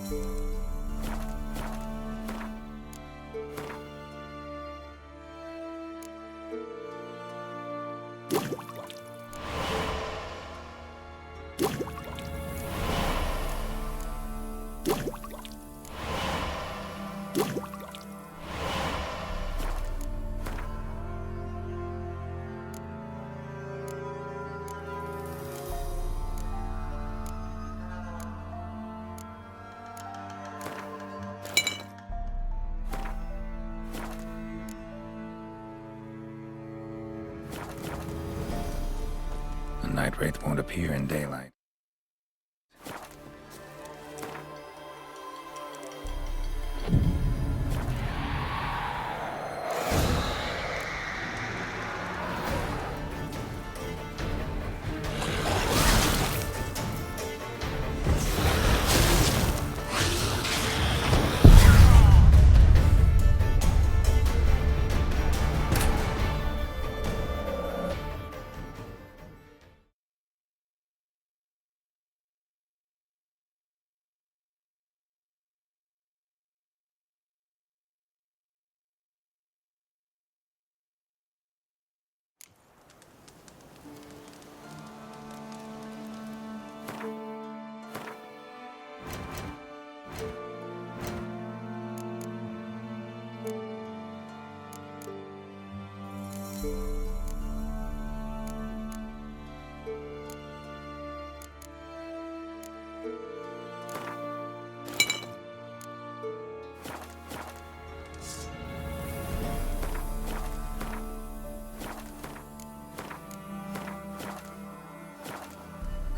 The night wraith won't appear in daylight.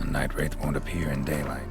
The night wraith won't appear in daylight.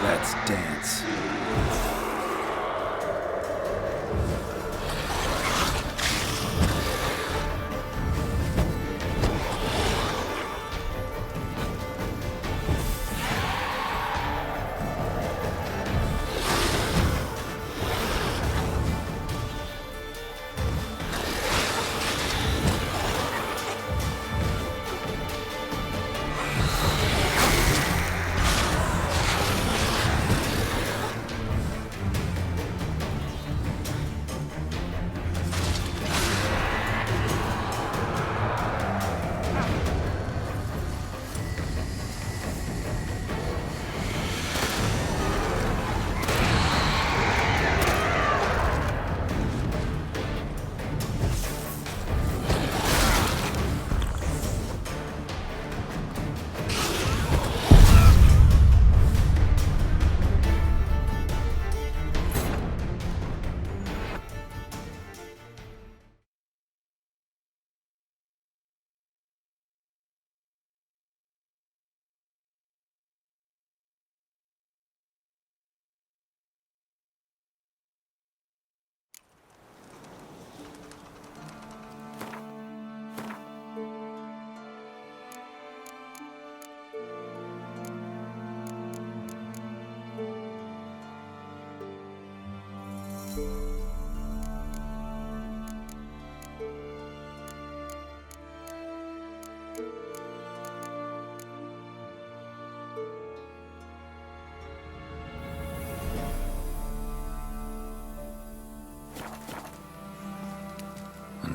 Let's dance.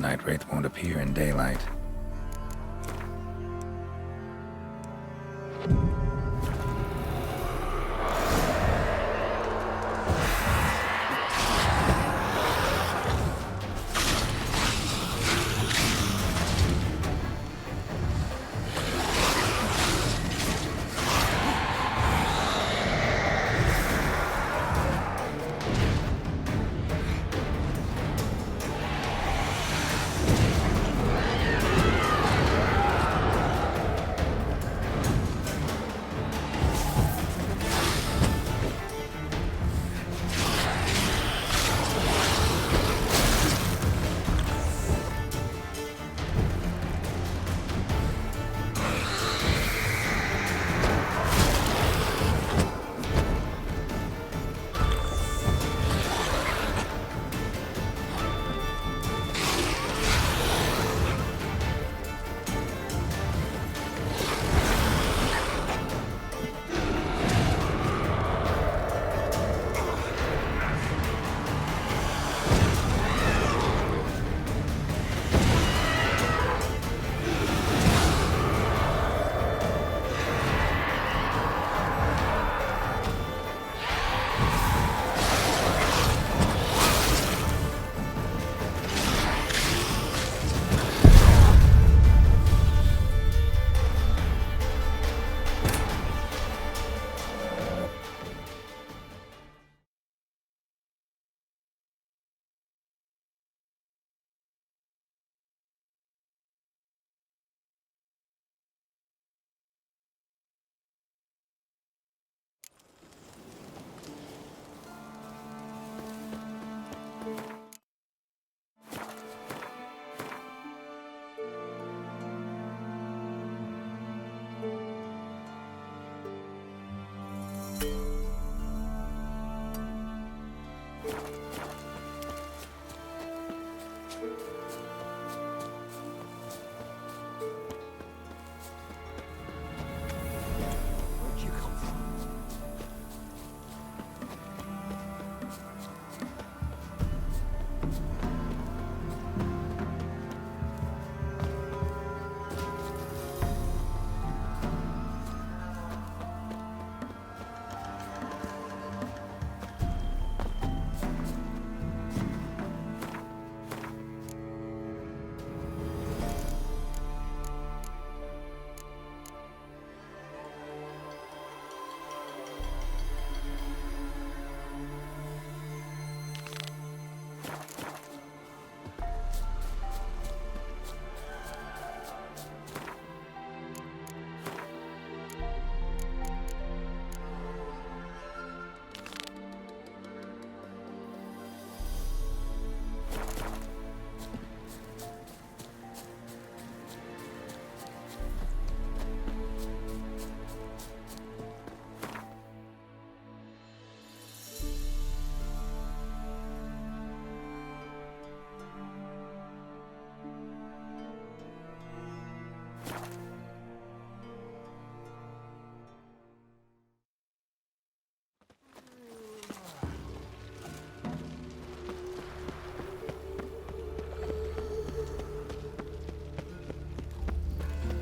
night wraith won't appear in daylight.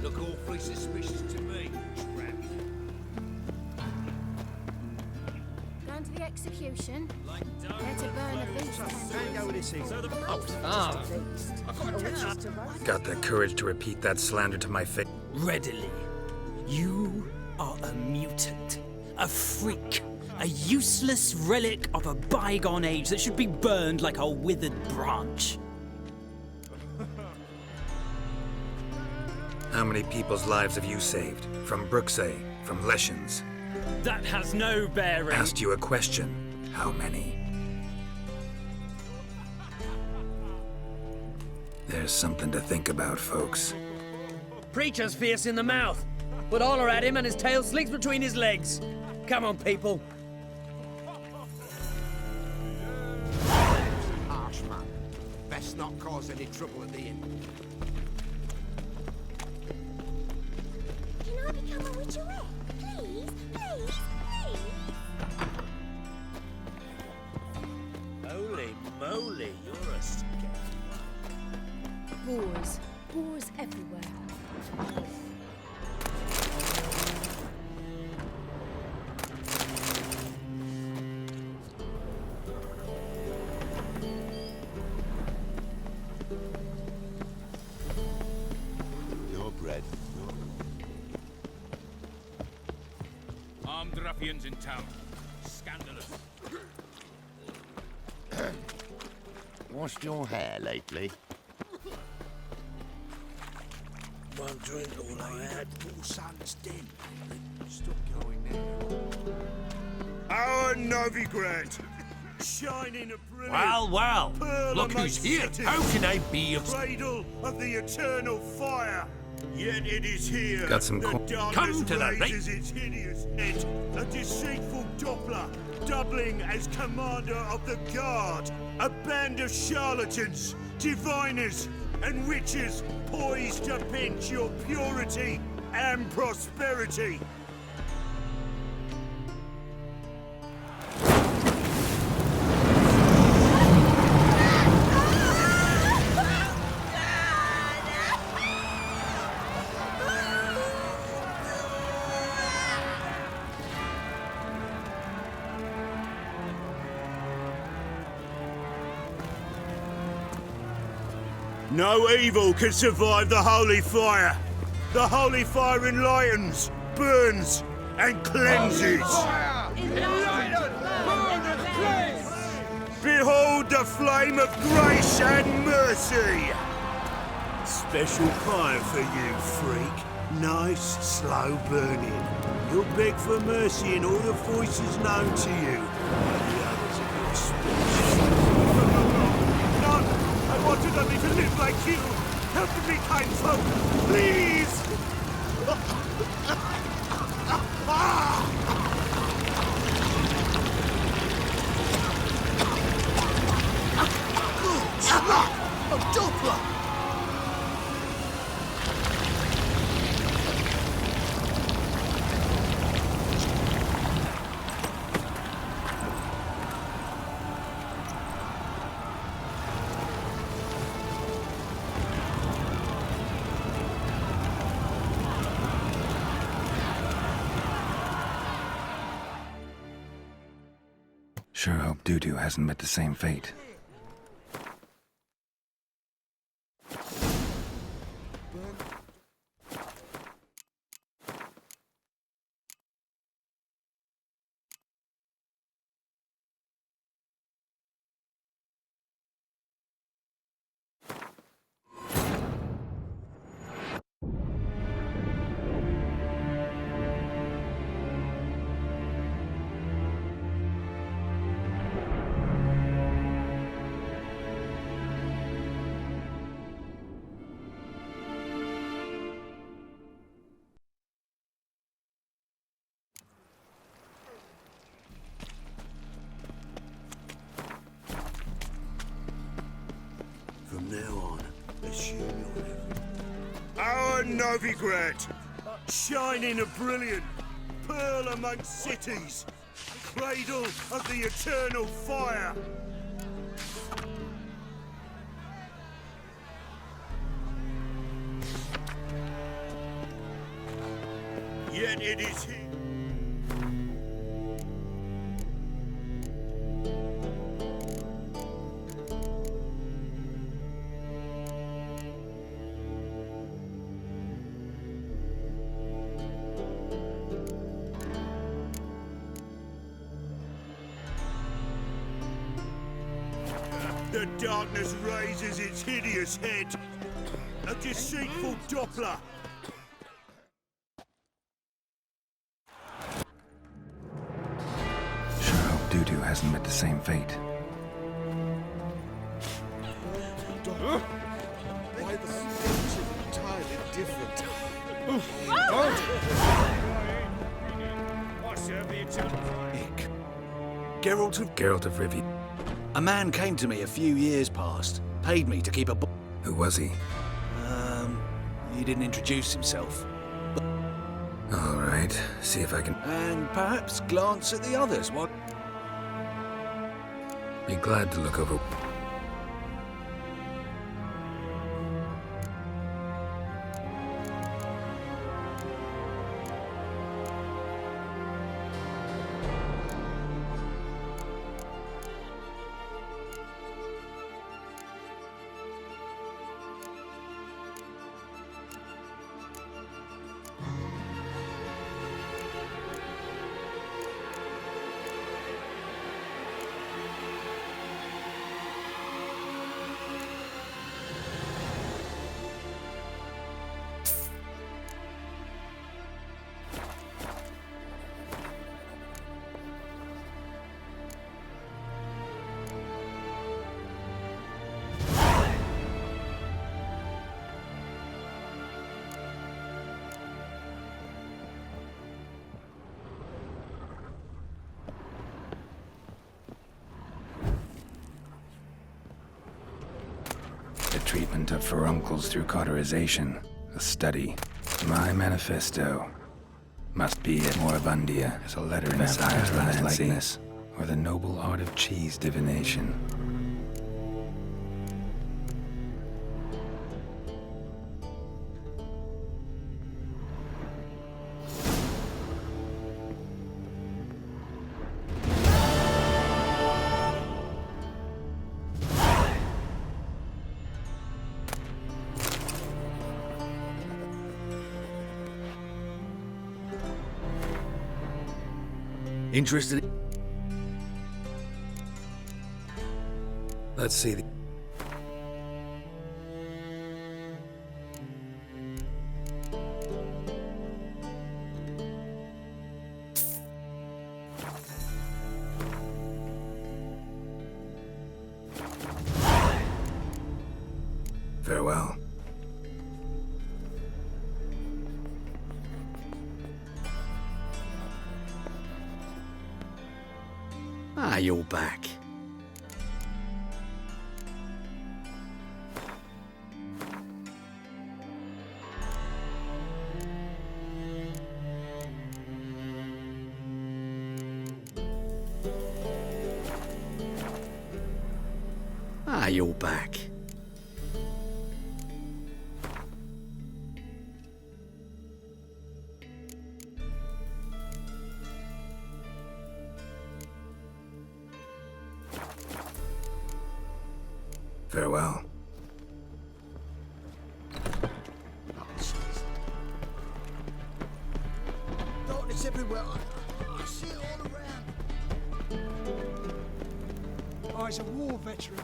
Look awfully suspicious to me, tramp. Going to the execution? There to burn a beast. Got the courage to repeat that slander to my face? Readily. You are a mutant, a freak, a useless relic of a bygone age that should be burned like a withered branch. How many people's lives have you saved? From Brooksay, from Leshens? That has no bearing. Asked you a question. How many? There's something to think about, folks. Preacher's fierce in the mouth, but holler at him and his tail slinks between his legs. Come on, people. Harsh man. Best not cause any trouble at the inn. Can I become a witcherette? Please, please, please. Holy moly, you're a scary one. Boars. Boars everywhere. No bread. Armed ruffians in town. Scandalous. Washed your hair lately? One drink all I had. Poor son's dead. Stop going there. Our Novigrad, shining a brilliant Well, pearl look who's amongst here. cities, How can I be of... cradle of the eternal fire. Yet it is here Got some that darkness Come to the raises its hideous head, a deceitful Doppler, doubling as commander of the guard, a band of charlatans, diviners, and witches poised to pinch your purity and prosperity. No evil can survive the holy fire. The holy fire enlightens, burns, and cleanses. Behold the flame of grace and mercy. Special fire for you, freak. Nice, slow burning. You'll beg for mercy in all the voices known to you. The others of your species. None! I wanted only to live like you! Help me, kind folk! Please! A Doppler! Sure hope Doo-Doo hasn't met the same fate. From now on, assume you're living. Our Novigrad, shining a brilliant pearl amongst cities, cradle of the eternal fire. Yet it is here. The darkness raises its hideous head, a deceitful Doppler. Sure hope Doo-Doo hasn't met the same fate. Why the things are entirely different. Ick. Geralt of... Geralt of Rivia. A man came to me a few years past, paid me to keep a... Who was he? He didn't introduce himself. All right, see if I can... And perhaps glance at the others. What? Be glad to look over... treatment of furuncles through cauterization. A study. My manifesto must be at Moribundia as a letter in Sire's likeness, or the noble art of cheese divination. Interested? Let's see. Farewell. Ah, you're back. Ah, you're back. Farewell. Darkness everywhere. I see it all around. Oh, he's a war veteran.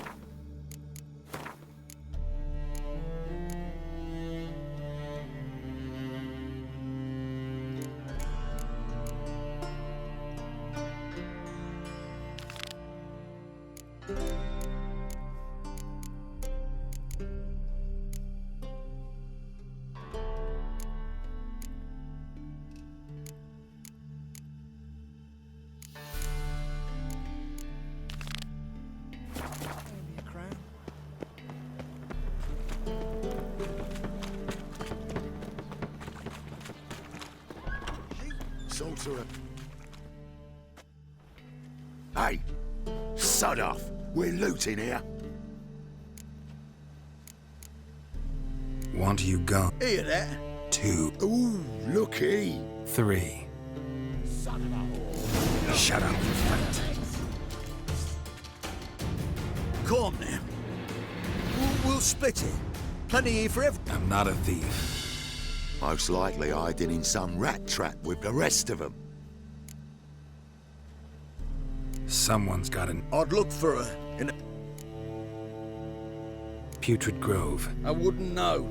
Sorcerer. Hey, sod off. We're looting here. Want you gone? Hear that? 2. Ooh, looky. 3. Shut up and fight. Calm now. We'll split it. Plenty here for everyone. I'm not a thief. Most likely hiding in some rat trap with the rest of them. Someone's got an I'd look for her in a... putrid grove. I wouldn't know.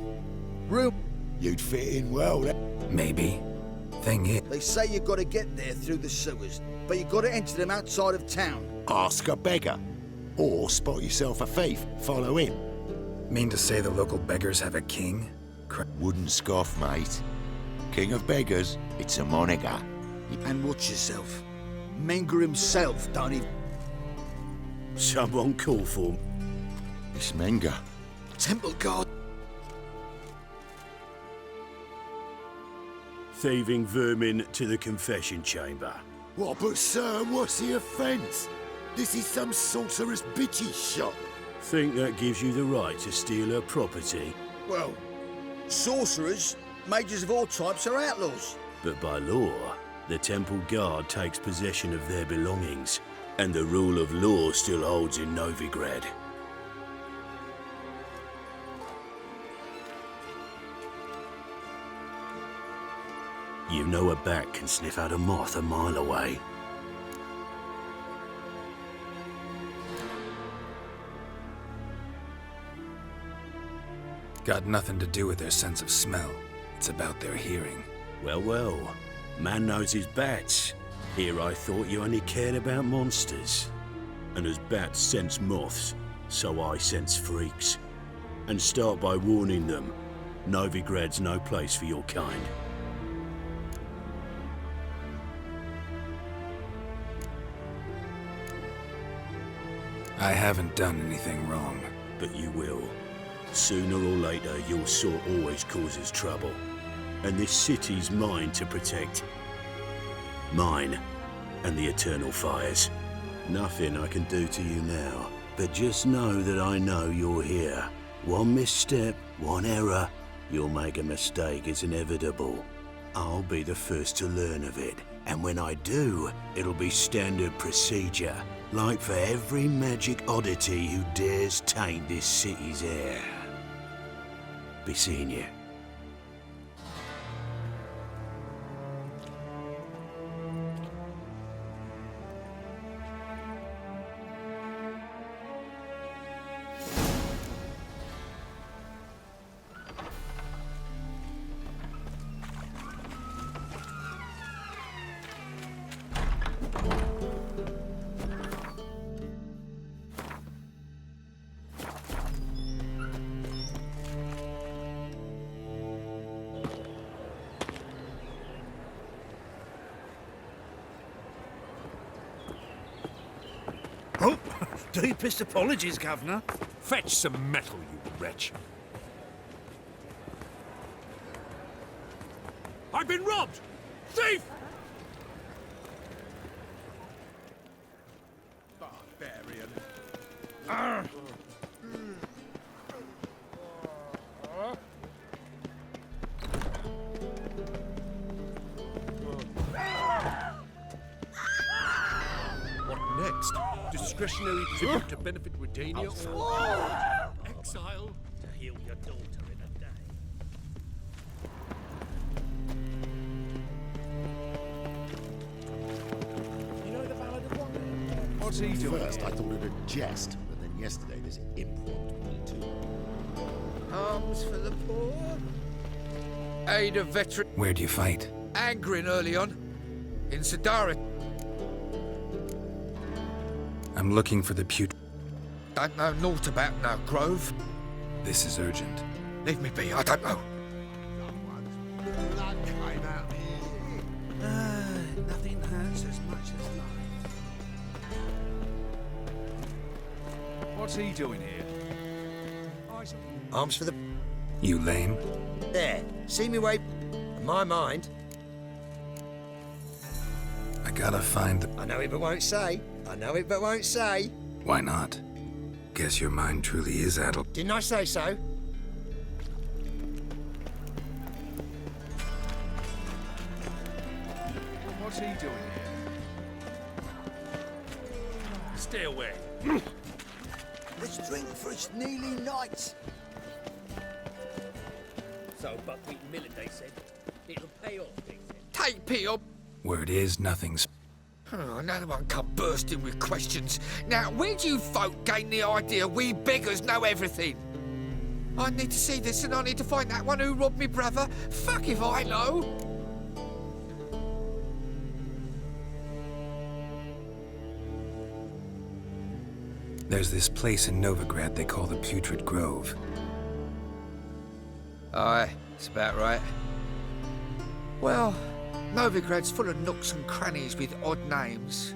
Real... You'd fit in well, then. Maybe. Thing is, They say you've got to get there through the sewers, but you've got to enter them outside of town. Ask a beggar. Or spot yourself a thief, follow him. mean to say the local beggars have a king? Wouldn't scoff, mate. King of beggars, it's a moniker. And watch yourself. Menger himself don't even... Someone call for him. It's Menger. Temple guard. Thieving vermin to the confession chamber. What, but sir, what's the offence? This is some sorcerer's bitchy shop. Think that gives you the right to steal her property? Well, sorcerers, mages of all types are outlaws. But by law, the temple guard takes possession of their belongings, and the rule of law still holds in Novigrad. You know a bat can sniff out a moth a mile away. Got nothing to do with their sense of smell. It's about their hearing. Well, well. Man knows his bats. Here I thought you only cared about monsters. And as bats sense moths, so I sense freaks. And start by warning them, Novigrad's no place for your kind. I haven't done anything wrong. But you will. Sooner or later, your sort always causes trouble. And this city's mine to protect. Mine and the eternal fires. Nothing I can do to you now, but just know that I know you're here. One misstep, one error, you'll make a mistake, it's inevitable. I'll be the first to learn of it, and when I do, it'll be standard procedure, like for every magic oddity who dares taint this city's air. Be seeing you. Oh, deepest apologies, Governor. Fetch some metal, you wretch. I've been robbed! Thief! Barbarian. Arr! What next? Discretionary tribute to benefit Redania or exile To heal your daughter in a day. You know the Ballad of Wonder? What's he doing? First, I thought it a jest, but then yesterday this impromptu too. Arms for the poor. Aid of veteran. Where do you fight? Angrin early on. In Sidara. I'm looking for the putrid. Don't know naught about no Grove. This is urgent. Leave me be, I don't know. Nothing hurts as much as life. What's he doing here? Arms for the... You lame? There. See me way... My mind. I gotta find the... I know it but won't say. I know it but won't say. Why not? Guess your mind truly is addled. Didn't I say so? What's he doing here? Stay away. Let's drink for its nearly night. So buckwheat and millet, they said. It'll pay off, they said. Take Peter. Word is nothing's... Oh, another one come bursting with questions. Now, where do you folk gain the idea we beggars know everything? I need to see this and I need to find that one who robbed me brother. Fuck if I know. There's this place in Novigrad they call the Putrid Grove. Aye, it's about right. Well, Novigrad's full of nooks and crannies with odd names.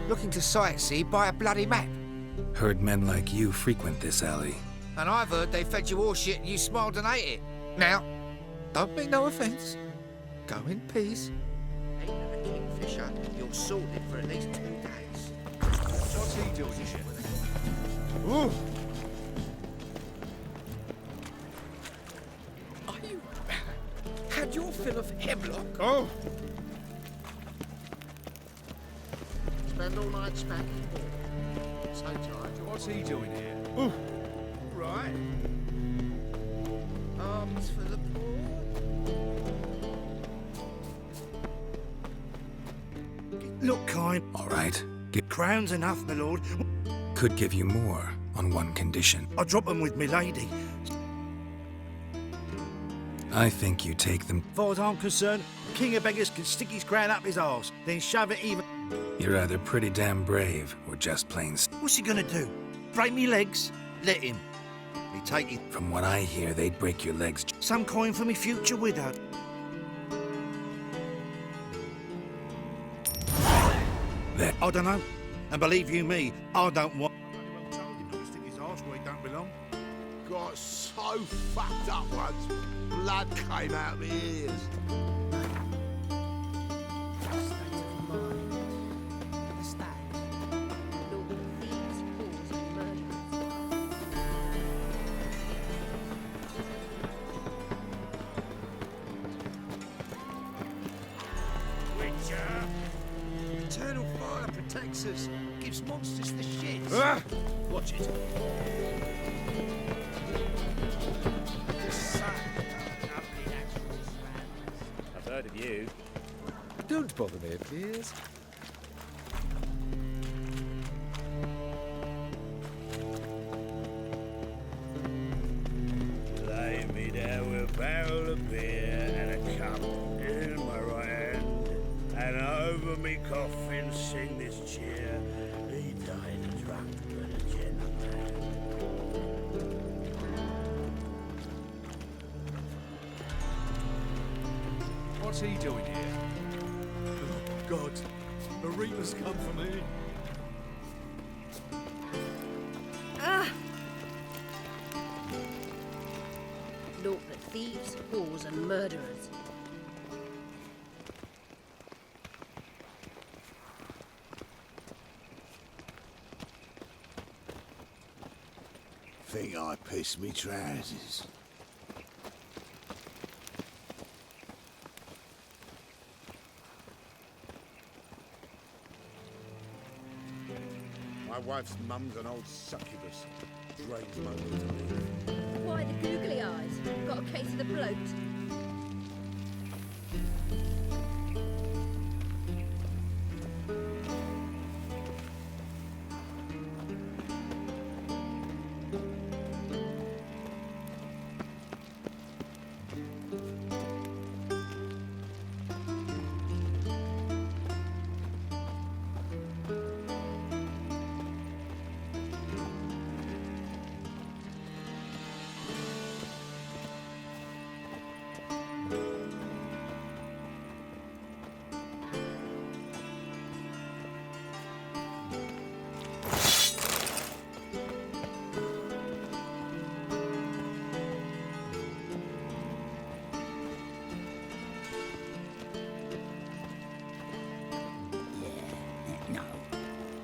Looking to sightsee, buy a bloody map. Heard men like you frequent this alley. And I've heard they fed you all shit and you smiled and ate it. Now, don't mean no offence. Go in peace. Ain't another kingfisher, you're sorted for at least 2 days. What's he doing here? Ooh. Had your fill of hemlock? Oh! Spend all night spanking. So tired. What's he doing here? Ooh. Right. Arms for the poor. Look, kind. All right. Crown's enough, my lord. Could give you more on one condition. I'll drop them with me lady. I think you take them. As far as I'm concerned, King of Beggars can stick his crown up his arse, then shove it even... You're either pretty damn brave or just plain... What's he gonna do? Break me legs? Let him. He take it. From what I hear, they'd break your legs. Some coin for me future widow. That... I don't know. And believe you me, I don't want... Stick his arse where he don't belong. Got was so fucked up once. Blood came out my ears. Eternal fire protects us. Gives monsters the shit. Watch it. I've heard of you. Don't bother me, please. Lay me down with a barrel of beer and a cup in my right hand, and over me coffin sing this cheer. He died a drunk but a gentleman. What's he doing here? Oh, God. The Reaper's come for me. Naught but thieves, whores and murderers. Think I pissed me trousers. My wife's mum's an old succubus. Drains my will to live. Why the googly eyes? Got a case of the bloat?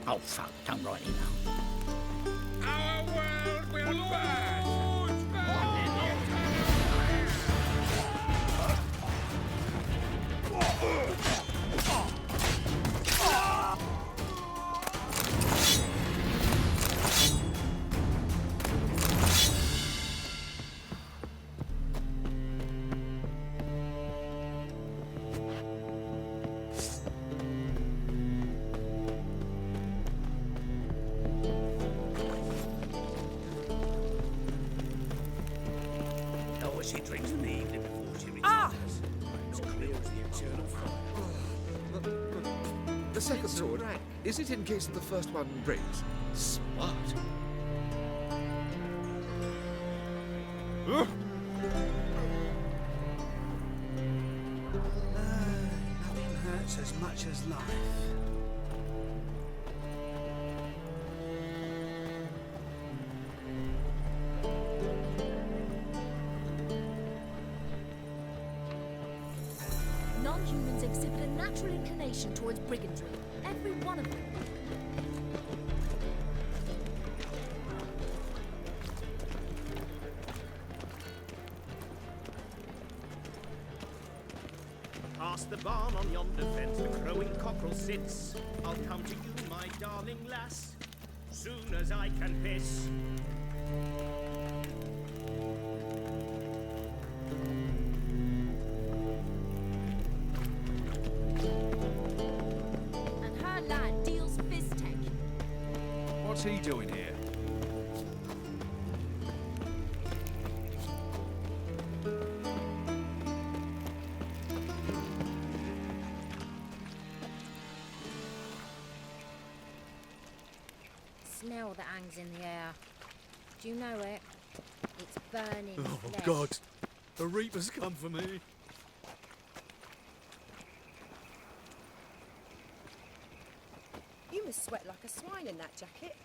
Oh, fuck, don't write it now. Our world will burn! She drinks in the evening before she retires. It's clear as the eternal fire. The second sword, is it in case the first one breaks? Smart. Nothing hurts as much as life. Non-humans exhibit a natural inclination towards brigandry. Every one of them. Past the barn on yonder fence, the crowing cockerel sits. I'll come to you, my darling lass, soon as I can piss. And her lad deals fizz-tech. What's he doing here? Smell that hangs in the air. Do you know it? It's burning Oh, flesh. God. The Reaper's come for me. You must sweat like a swine in that jacket.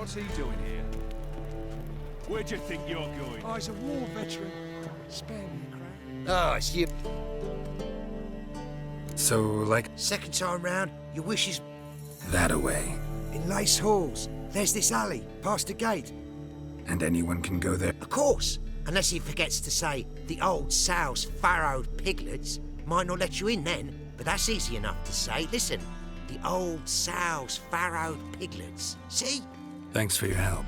What's he doing here? Where do you think you're going? Oh, he's a war veteran. Spare me, Crown. Ah, it's you. So, like, Second time round, your wishes that away. In Lace Halls, there's this alley, past the gate. And anyone can go there. Of course, unless he forgets to say the old sow's farrowed piglets. Might not let you in then, but that's easy enough to say. Listen, the old sow's farrowed piglets. See? Thanks for your help.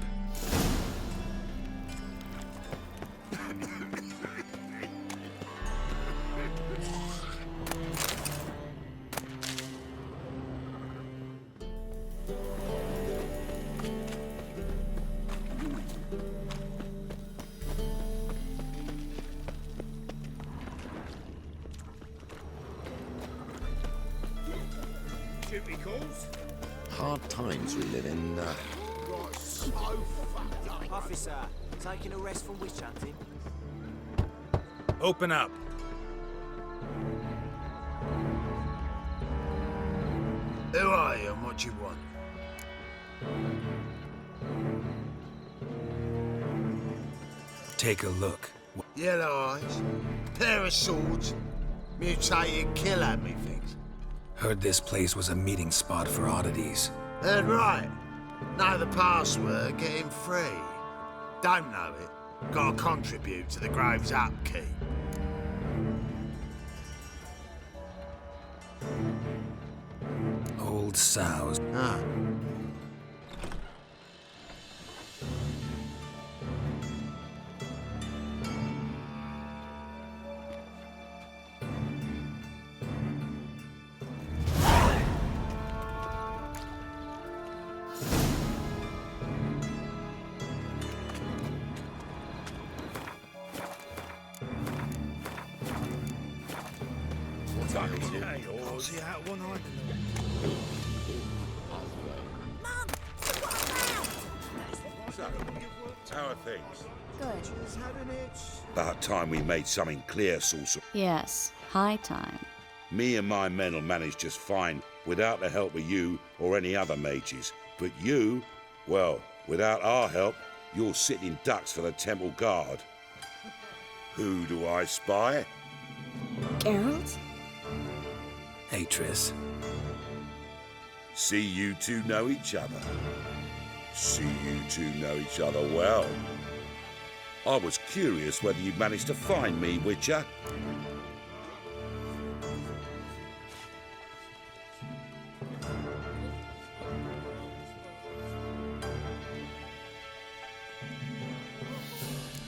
Duty calls. Hard times we live in. Officer, taking a rest from witch hunting. Open up. Who are you and what do you want? Take a look. Yellow eyes, pair of swords, mutated killer, methinks. Heard this place was a meeting spot for oddities. Heard right. Know the password, get him free. Don't know it, gotta contribute to the Grove's upkeep. Old sows. Ah. See out one eye. So, how are things? Good. About time we made something clear, Sorcerer. Yes, high time. Me and my men will manage just fine without the help of you or any other mages. But you, well, without our help, you're sitting ducks for the Temple Guard. Who do I spy? Geralt? Hey, Triss. See you two know each other. See you two know each other well. I was curious whether you'd managed to find me, Witcher.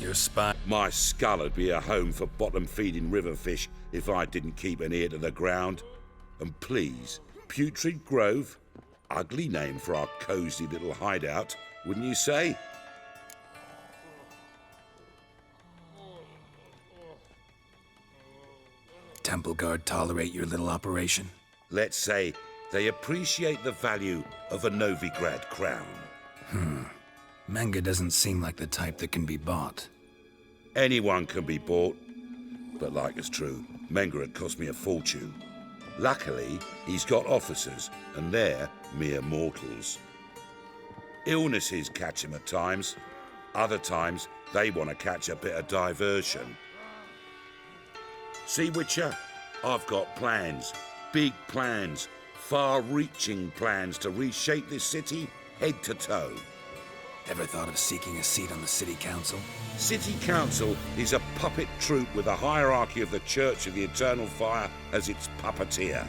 Your spy. My skull'd be a home for bottom-feeding river fish if I didn't keep an ear to the ground. And please, Putrid Grove, ugly name for our cosy little hideout, wouldn't you say? Temple Guard tolerate your little operation? Let's say they appreciate the value of a Novigrad crown. Manga doesn't seem like the type that can be bought. Anyone can be bought, but like it's true, Menga had cost me a fortune. Luckily, he's got officers, and they're mere mortals. Illnesses catch him at times. Other times, they want to catch a bit of diversion. See, Witcher, I've got plans. Big plans. Far-reaching plans to reshape this city head to toe. Ever thought of seeking a seat on the city council? City Council is a puppet troupe with a hierarchy of the Church of the Eternal Fire as its puppeteer.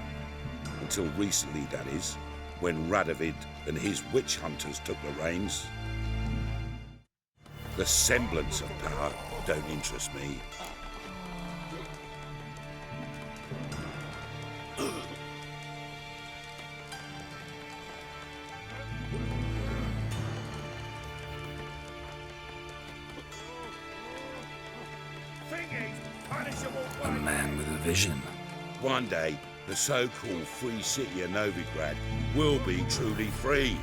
Until recently, that is, when Radovid and his witch hunters took the reins. The semblance of power don't interest me. A man with a vision. One day, the so-called free city of Novigrad will be truly free.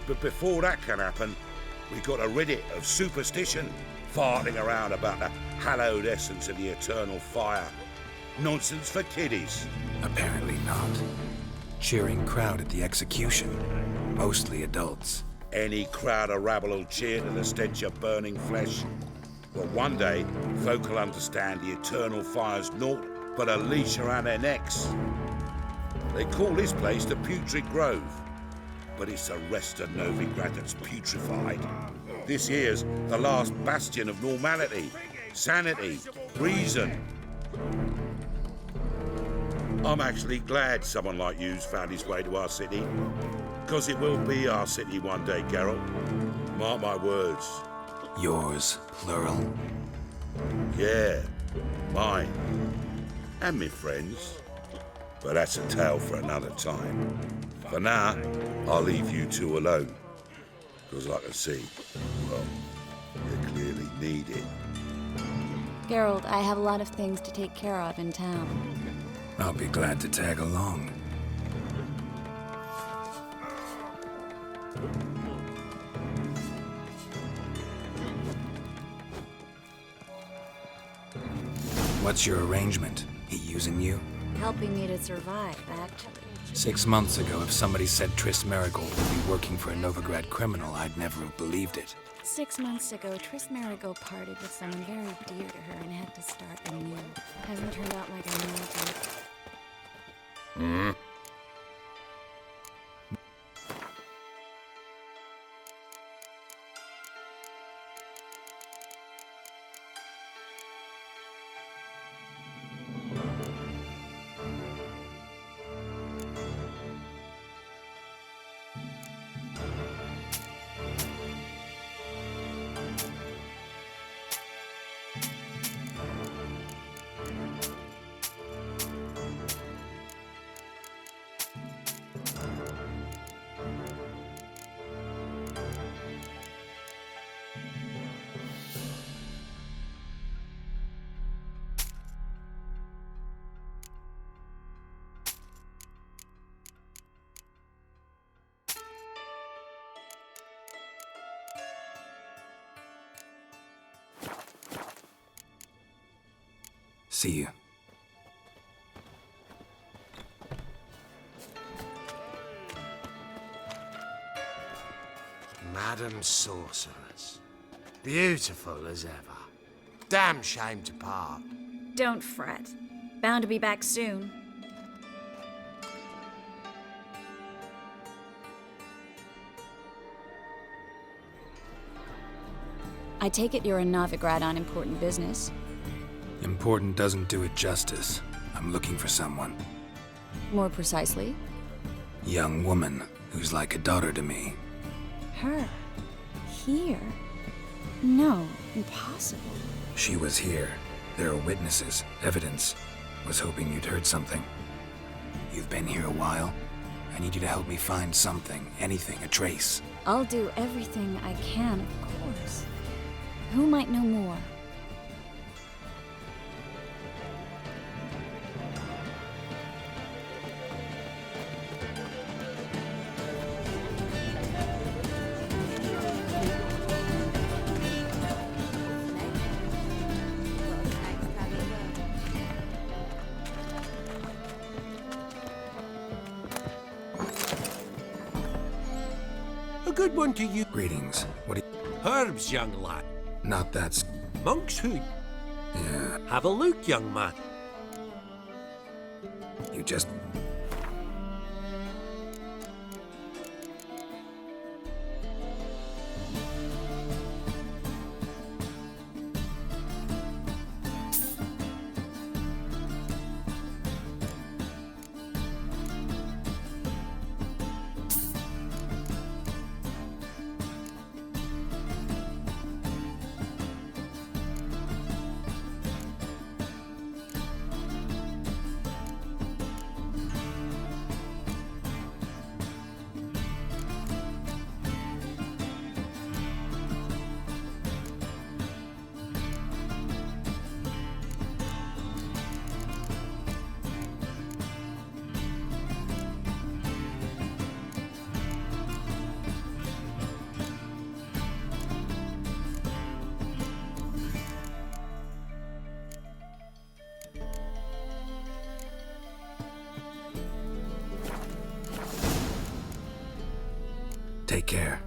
But before that can happen, we've got to rid it of superstition, farting around about the hallowed essence of the eternal fire. Nonsense for kiddies. Apparently not. Cheering crowd at the execution. Mostly adults. Any crowd of rabble will cheer to the stench of burning flesh. But one day, folk will understand the eternal fire's naught but a leash around their necks. They call this place the Putrid Grove, but it's the rest of Novigrad that's putrefied. This here's the last bastion of normality, sanity, reason. I'm actually glad someone like you's found his way to our city, because it will be our city one day, Geralt. Mark my words. Yours, plural? Yeah, mine. And me friends. But that's a tale for another time. For now, I'll leave you two alone. Because I can see, well, you clearly need it. Geralt, I have a lot of things to take care of in town. I'll be glad to tag along. What's your arrangement? He using you? Helping me to survive, actually. 6 months ago, if somebody said Triss Marigold would be working for a Novigrad criminal, I'd never have believed it. 6 months ago, Triss Marigold parted with someone very dear to her and had to start anew. Hasn't turned out like I imagined. Hmm? See you. Madam Sorceress. Beautiful as ever. Damn shame to part. Don't fret. Bound to be back soon. I take it you're in Novigrad on important business. Important doesn't do it justice. I'm looking for someone. More precisely? Young woman who's like a daughter to me. Her? Here? No, impossible. She was here. There are witnesses, evidence. Was hoping you'd heard something. You've been here a while. I need you to help me find something, anything, a trace. I'll do everything I can, of course. Who might know more? Good one to you. Greetings. What do you... Herbs, young lad. Not that's... Monk's hood. Yeah. Have a look, young man. You just... Take care.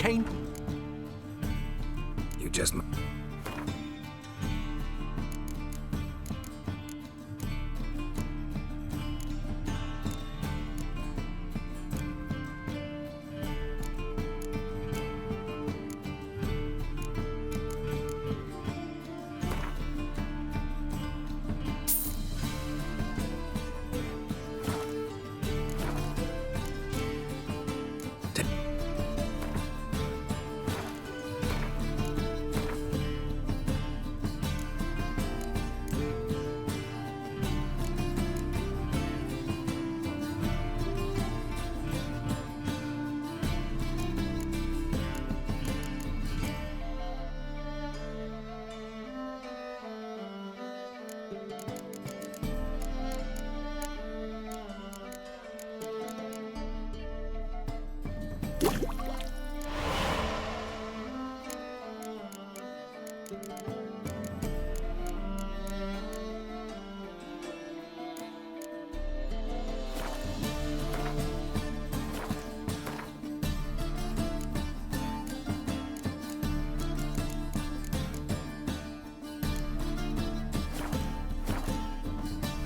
keen. You just...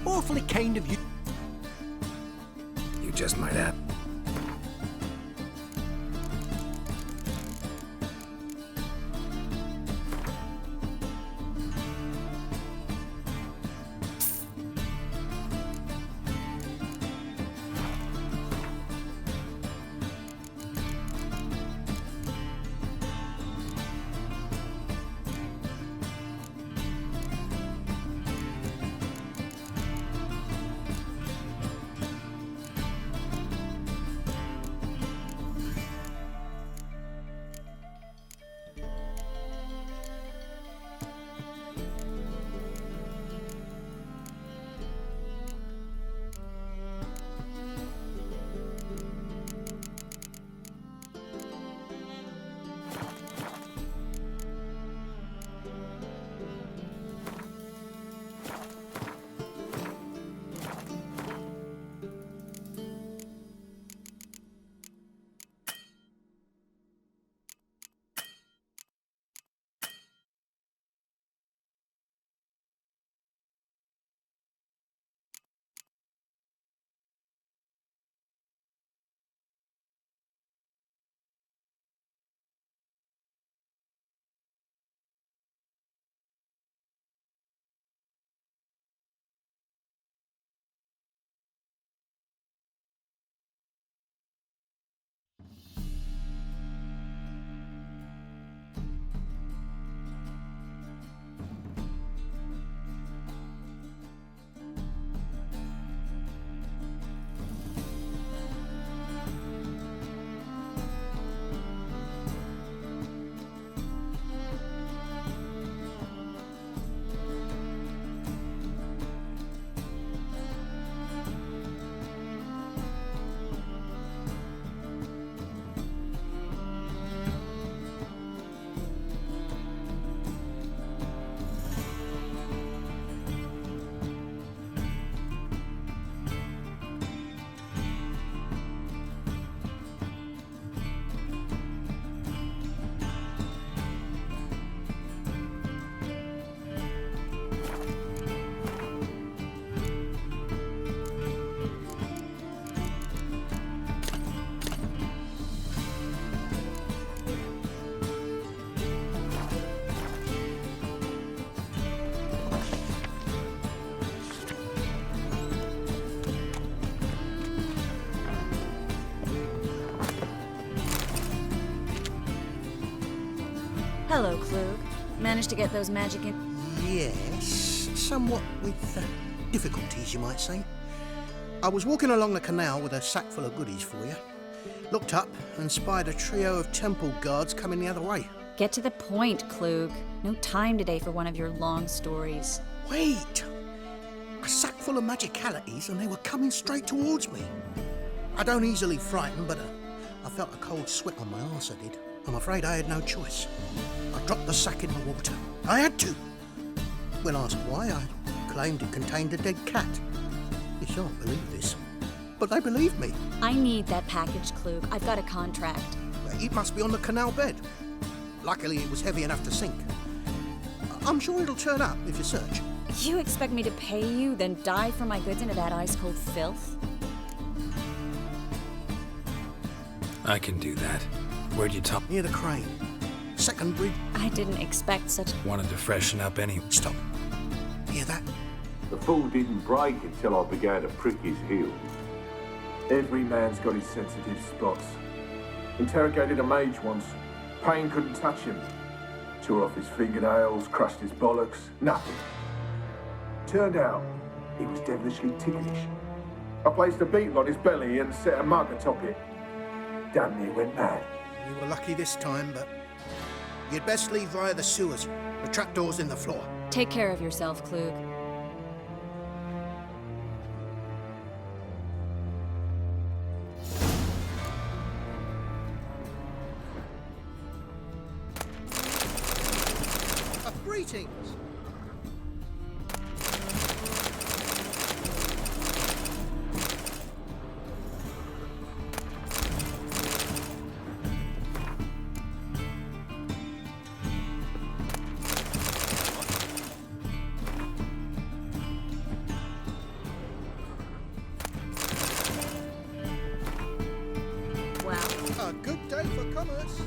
Awfully kind of you. You just might have... Hello, Klug. Managed to get those magic in... Yes, somewhat with difficulties, you might say. I was walking along the canal with a sack full of goodies for you. Looked up and spied a trio of temple guards coming the other way. Get to the point, Klug. No time today for one of your long stories. Wait! A sack full of magicalities and they were coming straight towards me. I don't easily frighten, but I felt a cold sweat on my arse, I did. I'm afraid I had no choice. I dropped the sack in the water. I had to. When asked why, I claimed it contained a dead cat. You shan't believe this, but they believed me. I need that package, Klug. I've got a contract. It must be on the canal bed. Luckily, it was heavy enough to sink. I'm sure it'll turn up if you search. You expect me to pay you, then dive for my goods into that ice-cold filth? I can do that. Where'd you top? Near the crane. Second bridge. I didn't expect such... Wanted to freshen up anyway. Stop. Hear that? The fool didn't break until I began to prick his heel. Every man's got his sensitive spots. Interrogated a mage once. Pain couldn't touch him. Tore off his fingernails, crushed his bollocks, nothing. Turned out, he was devilishly ticklish. I placed a beetle on his belly and set a mug atop it. Damn near went mad. You were lucky this time, but you'd best leave via the sewers. The trapdoor's in the floor. Take care of yourself, Klug. Greetings. Well, a good day for commerce.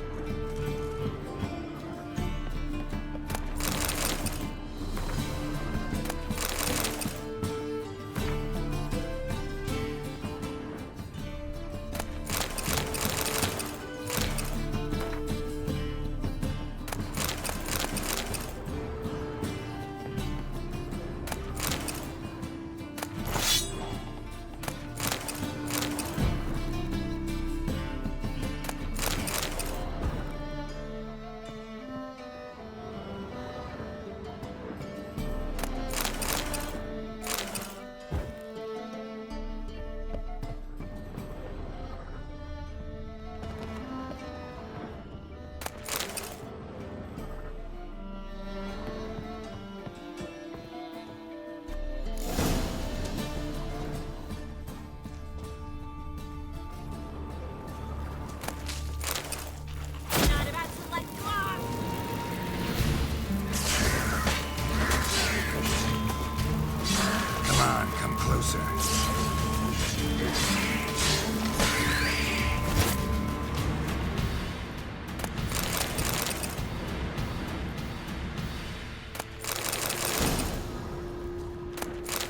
Closer.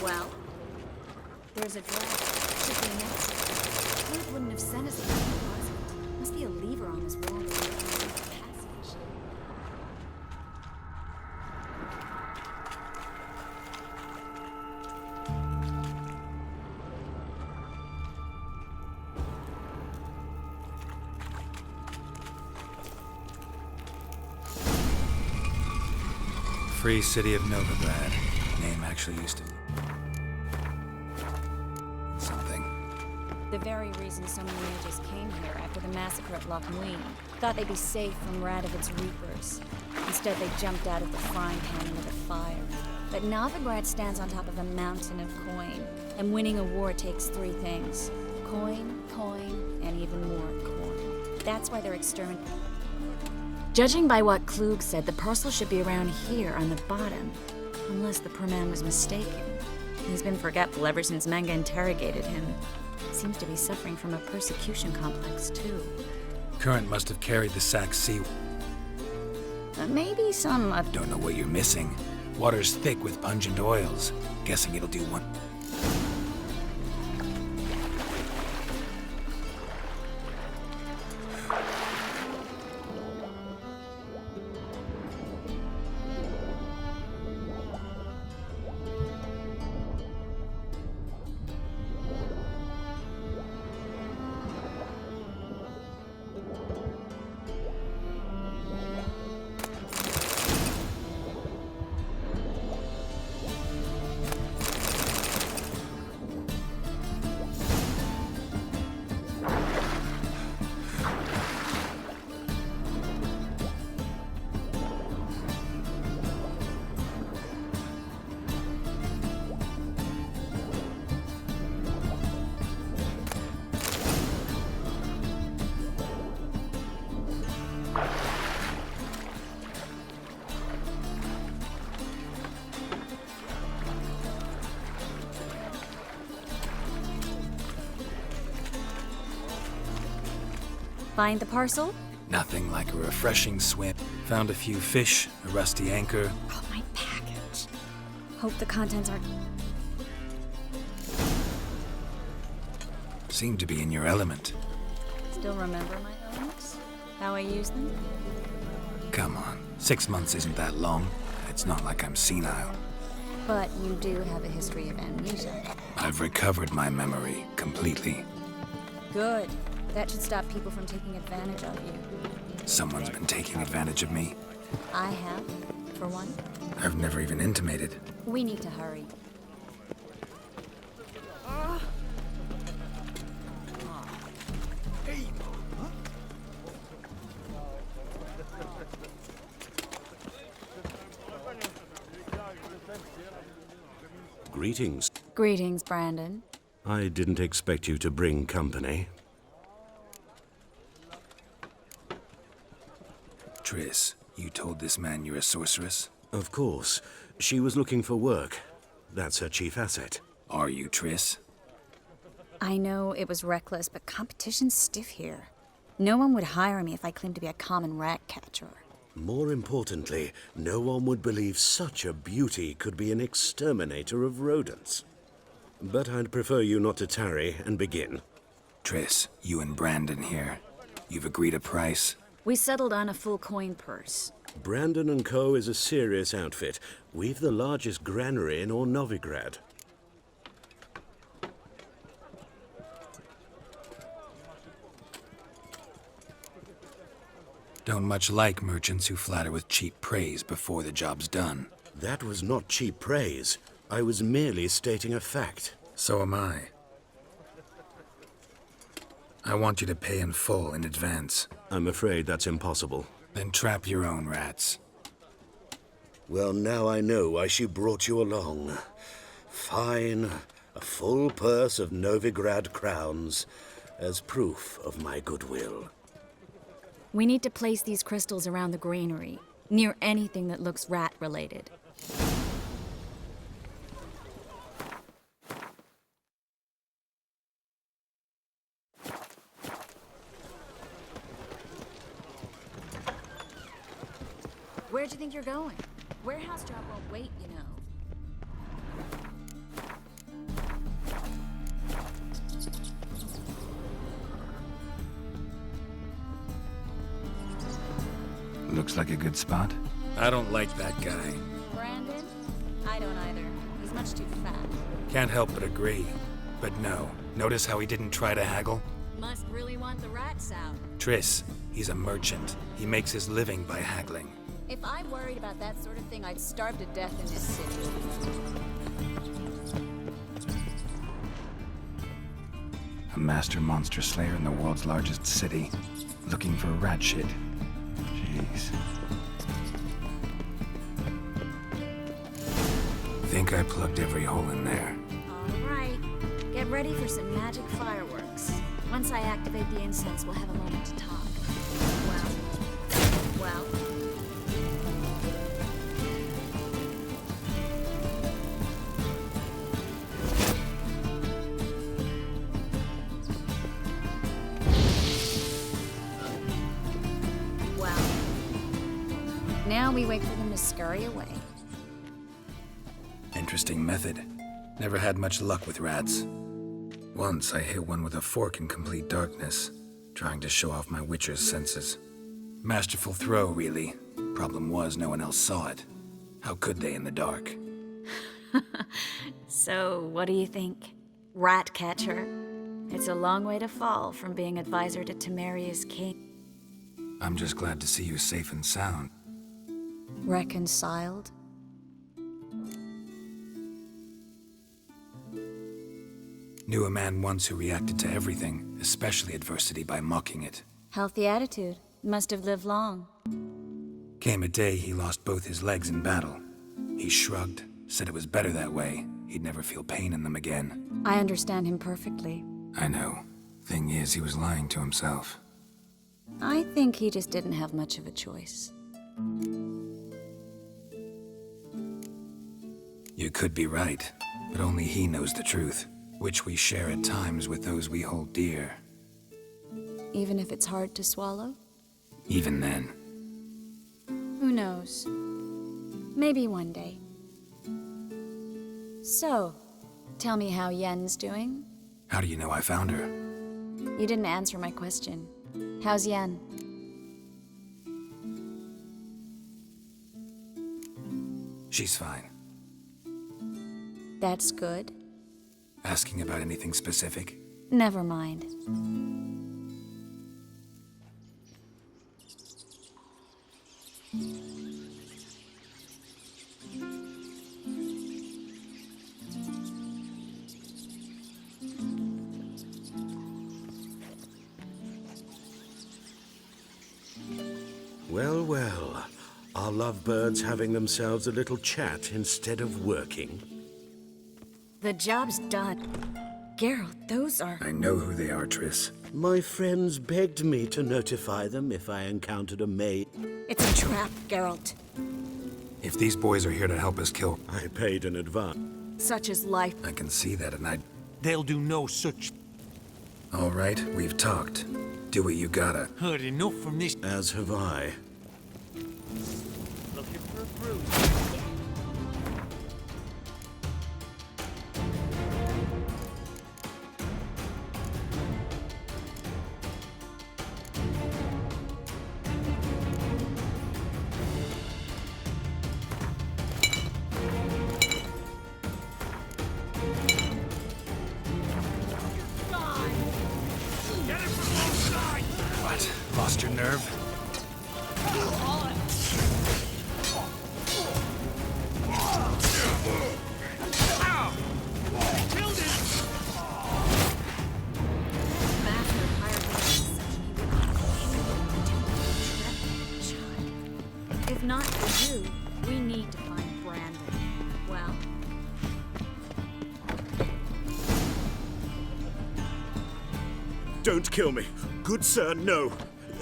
Well, there's a draft. Should be next. Klug wouldn't have sent us a deposit. Must be a lever on this wall. Passage. Free City of Novigrad. Name actually used to be something. The very reason so many mages came here after the massacre at Loch Muin. Thought they'd be safe from Radovid's reapers. Instead, they jumped out of the frying pan into the fire. But Novigrad stands on top of a mountain of coin, and winning a war takes three things. Coin, coin, and even more coin. That's why they're exterminating. Judging by what Klug said, the parcel should be around here on the bottom. Unless the poor man was mistaken. He's been forgetful ever since Manga interrogated him. Seems to be suffering from a persecution complex, too. Current must have carried the sack sea. Maybe some... Don't know what you're missing. Water's thick with pungent oils. Guessing it'll do one. Find the parcel? Nothing like a refreshing swim. Found a few fish, a rusty anchor. Oh, my package. Hope the contents aren't... Seem to be in your element. Still remember my elements? How I use them? Come on, 6 months isn't that long. It's not like I'm senile. But you do have a history of amnesia. I've recovered my memory completely. Good. That should stop people from taking advantage of you. Someone's been taking advantage of me. I have, for one. I've never even intimated. We need to hurry. Greetings. Greetings, Brandon. I didn't expect you to bring company. Triss, you told this man you're a sorceress? Of course. She was looking for work. That's her chief asset. Are you, Triss? I know it was reckless, but competition's stiff here. No one would hire me if I claimed to be a common rat catcher. More importantly, no one would believe such a beauty could be an exterminator of rodents. But I'd prefer you not to tarry and begin. Triss, you and Brandon here. You've agreed a price? We settled on a full coin purse. Brandon & Co. is a serious outfit. We've the largest granary in all Novigrad. Don't much like merchants who flatter with cheap praise before the job's done. That was not cheap praise. I was merely stating a fact. So am I. I want you to pay in full in advance. I'm afraid that's impossible. Then trap your own rats. Well, now I know why she brought you along. Fine. A full purse of Novigrad crowns as proof of my goodwill. We need to place these crystals around the granary, near anything that looks rat-related. Where'd you think you're going? Warehouse job won't wait, you know. Looks like a good spot. I don't like that guy. Brandon? I don't either. He's much too fat. Can't help but agree. But no. Notice how he didn't try to haggle? Must really want the rats out. Triss, he's a merchant. He makes his living by haggling. If I worried about that sort of thing, I'd starve to death in this city. A master monster slayer in the world's largest city. Looking for rat shit. Jeez. Think I plugged every hole in there. All right. Get ready for some magic fireworks. Once I activate the incense, we'll have a moment to talk. Well... Now we wait for them to scurry away. Interesting method. Never had much luck with rats. Once I hit one with a fork in complete darkness, trying to show off my witcher's senses. Masterful throw, really. Problem was, no one else saw it. How could they in the dark? So, what do you think? Rat catcher? It's a long way to fall from being advisor to Temeria's king. I'm just glad to see you safe and sound. Reconciled? Knew a man once who reacted to everything, especially adversity, by mocking it. Healthy attitude. Must have lived long. Came a day he lost both his legs in battle. He shrugged, said it was better that way. He'd never feel pain in them again. I understand him perfectly. I know. Thing is, he was lying to himself. I think he just didn't have much of a choice. You could be right, but only he knows the truth, which we share at times with those we hold dear. Even if it's hard to swallow? Even then. Who knows? Maybe one day. So, tell me how Yen's doing? How do you know I found her? You didn't answer my question. How's Yen? She's fine. That's good. Asking about anything specific? Never mind. Well, well. Are lovebirds having themselves a little chat instead of working? The job's done. Geralt, those are... I know who they are, Triss. My friends begged me to notify them if I encountered a maid. It's a trap, Geralt. If these boys are here to help us kill... I paid in advance. Such is life. I can see that, and I... They'll do no such... All right, we've talked. Do what you gotta. Heard enough from this... As have I. Looking for a bruise. What? Lost your nerve? If not for you, we need to find Brandon. Well... Don't kill me. Good sir, no.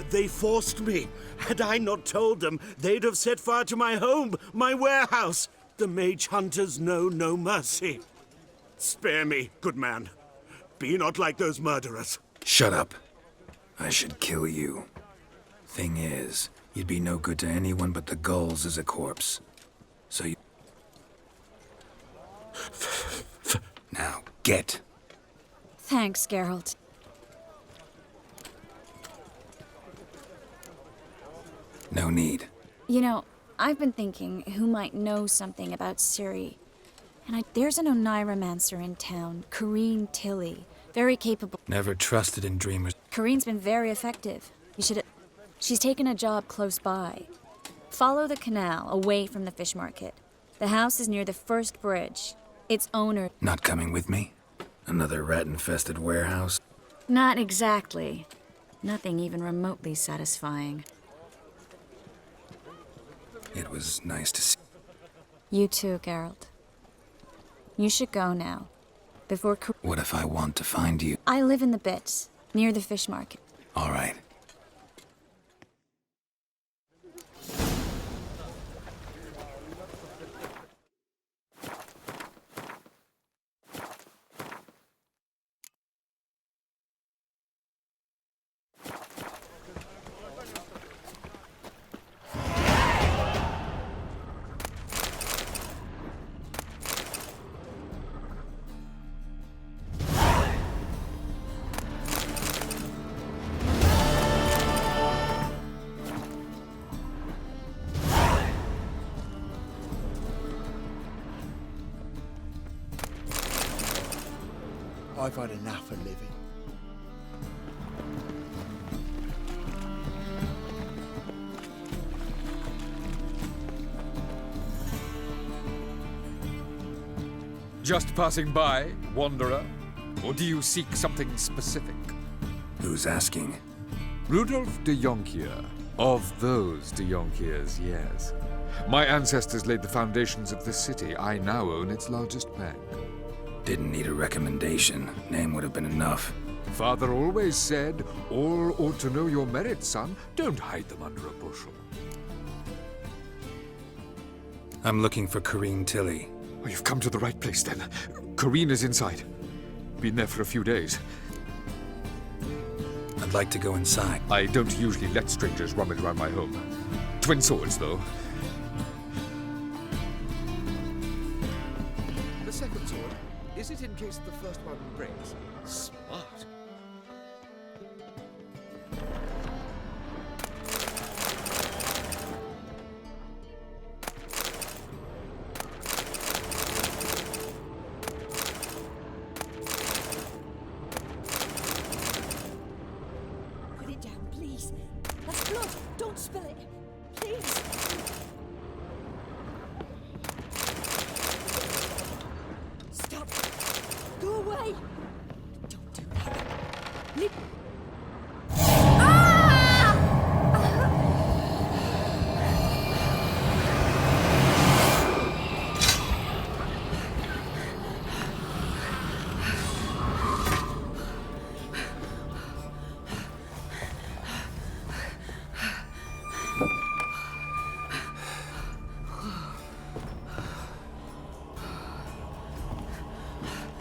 They forced me. Had I not told them, they'd have set fire to my home, my warehouse. The mage hunters know no mercy. Spare me, good man. Be not like those murderers. Shut up. I should kill you. Thing is, you'd be no good to anyone but the gulls as a corpse. So you... Now, get. Thanks, Geralt. No need. You know, I've been thinking who might know something about Ciri. And there's an Oneiromancer in town, Corrine Tilly. Very capable. Never trusted in dreamers. Corrine's been very effective. You should... She's taken a job close by. Follow the canal, away from the fish market. The house is near the first bridge. Its owner... Not coming with me? Another rat-infested warehouse? Not exactly. Nothing even remotely satisfying. It was nice to see. You too, Geralt. You should go now. Before... What if I want to find you? I live in the Bits, near the fish market. All right. I've had enough of living. Just passing by, wanderer? Or do you seek something specific? Who's asking? Rudolf de Jonkier. Of those de Jonkiers, yes. My ancestors laid the foundations of this city. I now own its largest bank. Didn't need a recommendation. Name would have been enough. Father always said, all ought to know your merits, son. Don't hide them under a bushel. I'm looking for Corrine Tilly. Oh, you've come to the right place, then. Corrine is inside. Been there for a few days. A I'd like to go inside. I don't usually let strangers rummage around my home. Twin swords, though. The second sword, is it in case the first one breaks? Smart. Put it down, please. That's blood. Don't spill it. Please. Stop. Go away. Don't do that. Leave.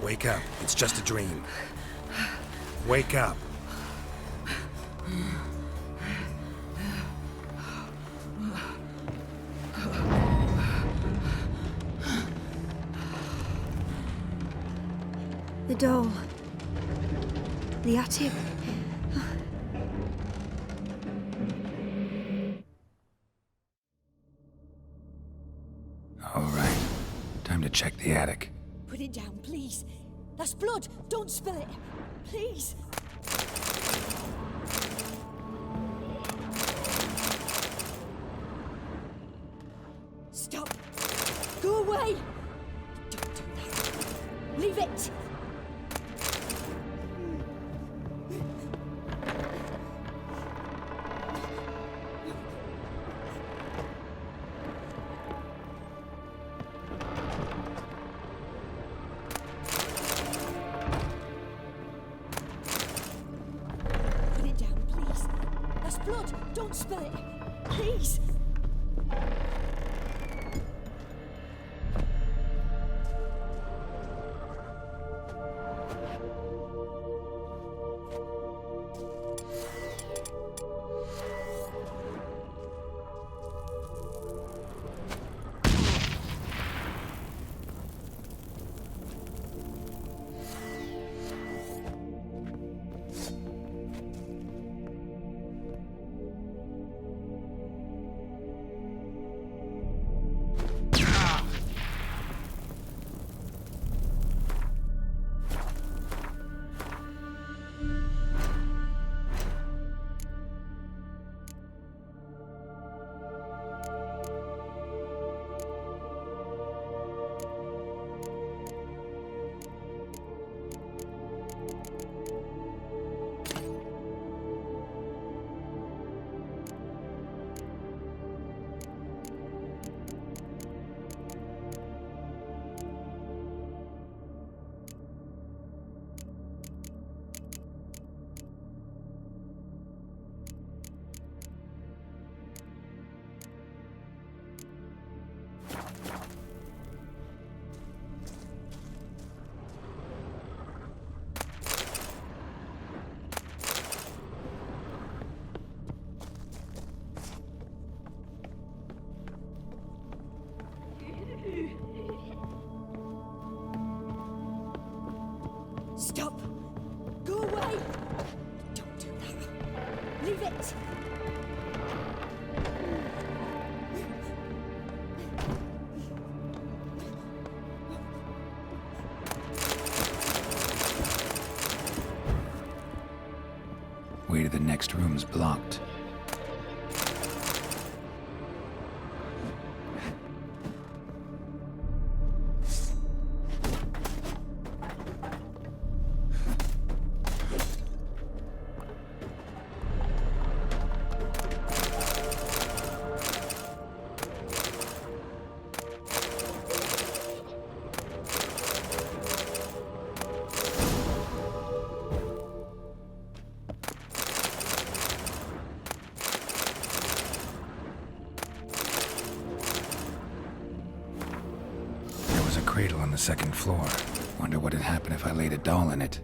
Wake up. It's just a dream. Wake up. The doll. The attic. All right. Time to check the attic. Put it down, please. That's blood. Don't spill it. Please. Stop. Go away. Don't do that. Leave it. Put it down, please. That's blood. Don't spill it. Please. Stop. Go away. Don't do that. Leave it. Way to the next room's blocked. Cradle on the second floor. Wonder what would happen if I laid a doll in it.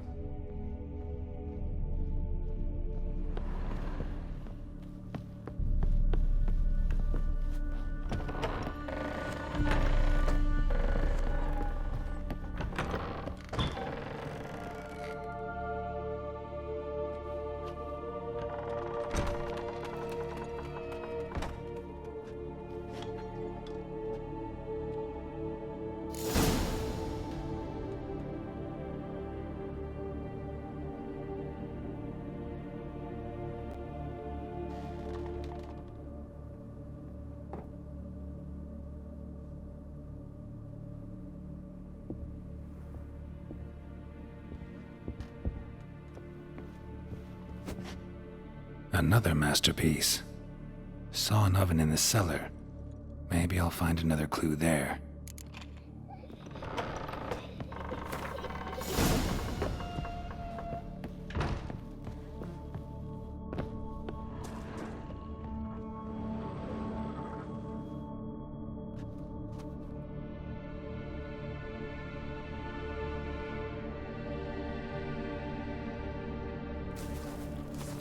Another masterpiece. Saw an oven in the cellar. Maybe I'll find another clue there.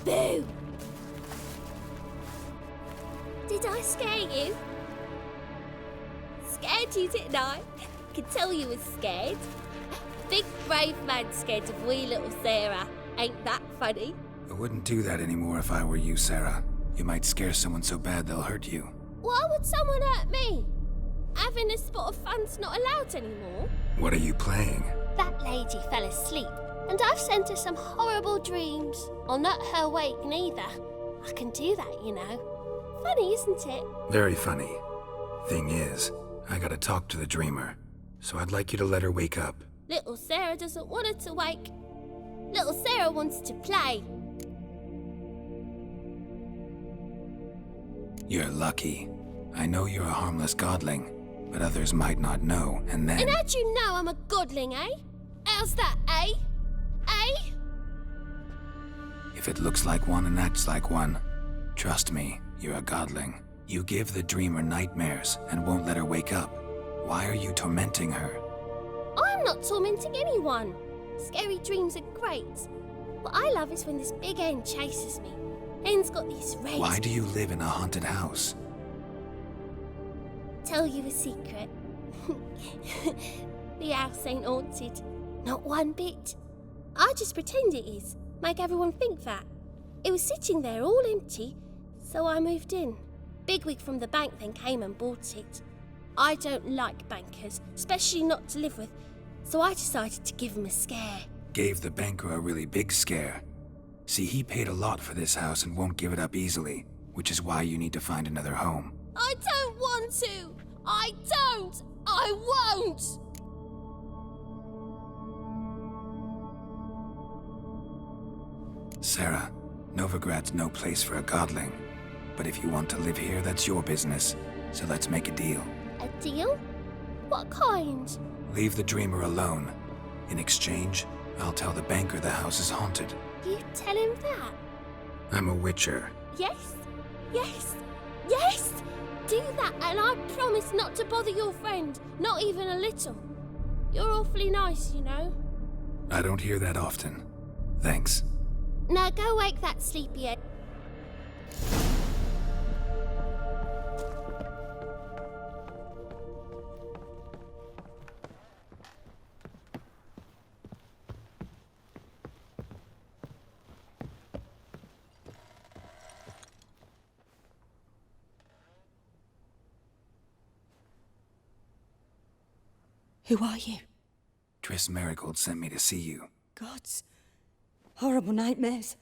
Boo! Did I scare you? Scared you, didn't I? Could tell you was scared. Big brave man scared of wee little Sarah. Ain't that funny? I wouldn't do that anymore if I were you, Sarah. You might scare someone so bad they'll hurt you. Why would someone hurt me? Having a spot of fun's not allowed anymore. What are you playing? That lady fell asleep, and I've sent her some horrible dreams. I'll not her awake neither. I can do that, you know. Funny, isn't it? Very funny. Thing is, I gotta talk to the dreamer, so I'd like you to let her wake up. Little Sarah doesn't want her to wake. Little Sarah wants to play. You're lucky. I know you're a harmless godling, but others might not know, and then... And how'd you know I'm a godling, eh? How's that, eh? Eh? If it looks like one and acts like one, trust me, you're a godling. You give the dreamer nightmares and won't let her wake up. Why are you tormenting her? I'm not tormenting anyone. Scary dreams are great. What I love is when this big hen chases me. Hen's got these red... Why do you live in a haunted house? Tell you a secret. The house ain't haunted. Not one bit. I just pretend it is. Make everyone think that. It was sitting there all empty, so I moved in. Bigwig from the bank then came and bought it. I don't like bankers, especially not to live with, so I decided to give him a scare. Gave the banker a really big scare. See, he paid a lot for this house and won't give it up easily, which is why you need to find another home. I don't want to! I don't! I won't! Sarah, Novigrad's no place for a godling. But if you want to live here, that's your business. So let's make a deal. A deal? What kind? Leave the dreamer alone. In exchange, I'll tell the banker the house is haunted. You tell him that? I'm a witcher. Yes? Yes? Yes! Do that and I promise not to bother your friend. Not even a little. You're awfully nice, you know. I don't hear that often. Thanks. Now go wake that sleepyhead. Who are you? Triss Marigold sent me to see you. Gods. Horrible nightmares.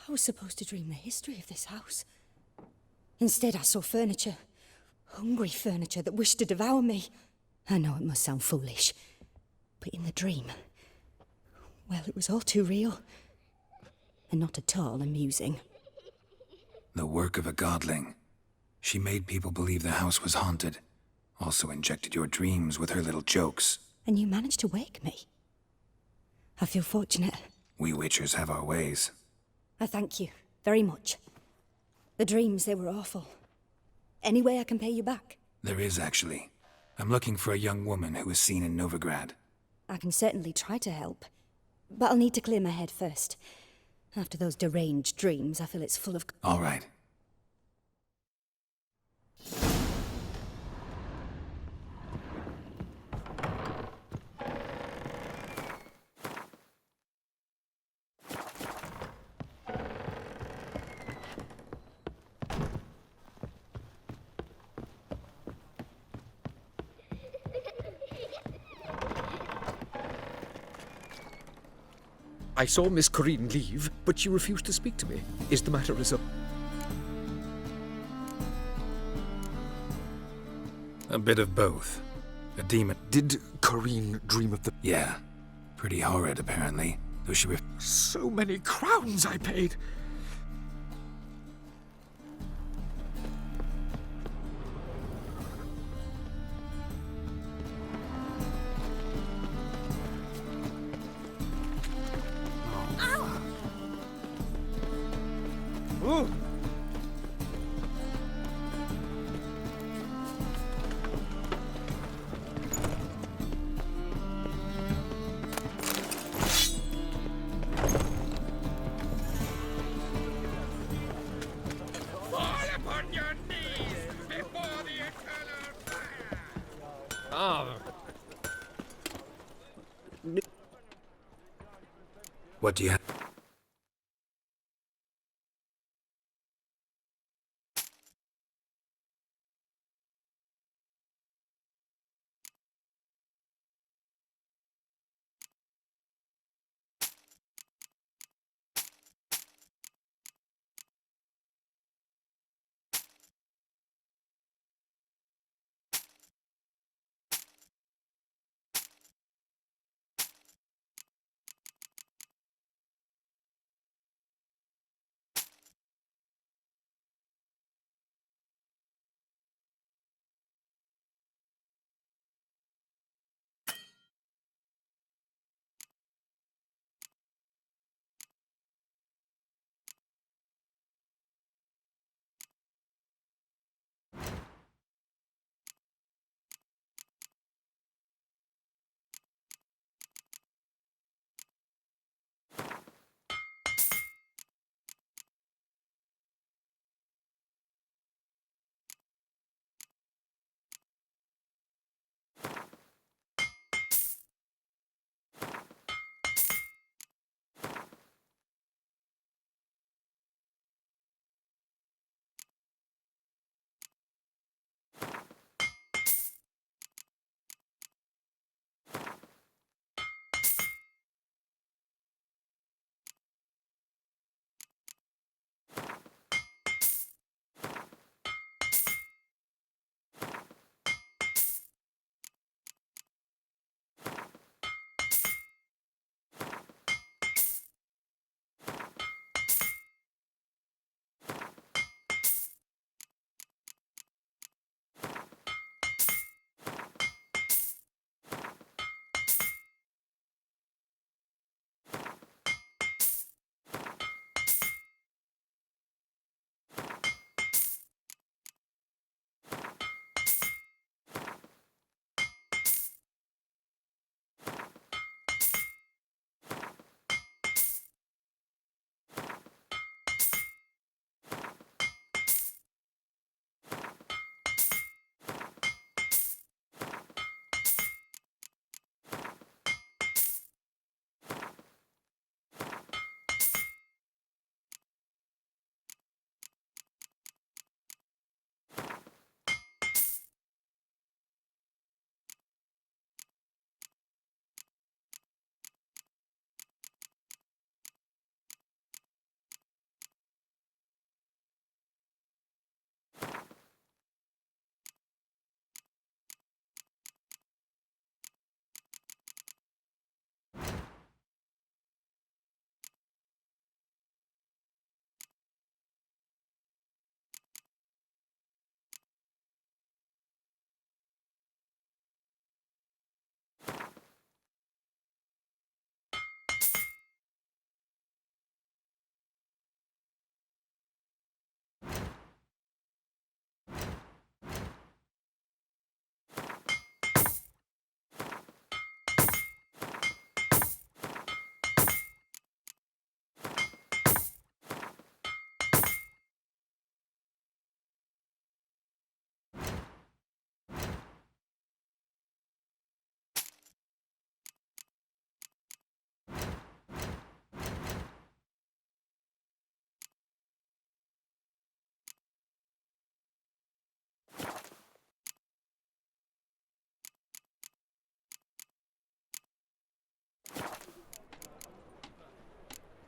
I was supposed to dream the history of this house. Instead, I saw furniture. Hungry furniture that wished to devour me. I know it must sound foolish, but in the dream, well, it was all too real. And not at all amusing. The work of a godling. She made people believe the house was haunted. Also injected your dreams with her little jokes. And you managed to wake me. I feel fortunate. We witchers have our ways. I thank you very much. The dreams, they were awful. Any way I can pay you back? There is, actually. I'm looking for a young woman who was seen in Novigrad. I can certainly try to help. But I'll need to clear my head first. After those deranged dreams, I feel it's full of... All right. I saw Miss Corinne leave, but she refused to speak to me. Is the matter resolved? A bit of both. A demon. Did Corinne dream of the... Yeah. Pretty horrid, apparently. Though she So many crowns I paid. What do you have?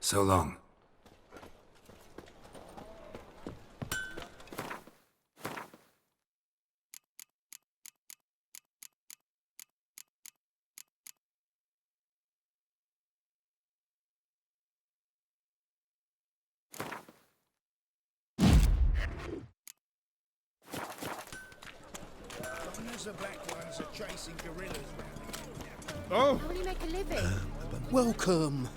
So long. The black ones are chasing gorillas round. Oh! How will you make a living? Welcome.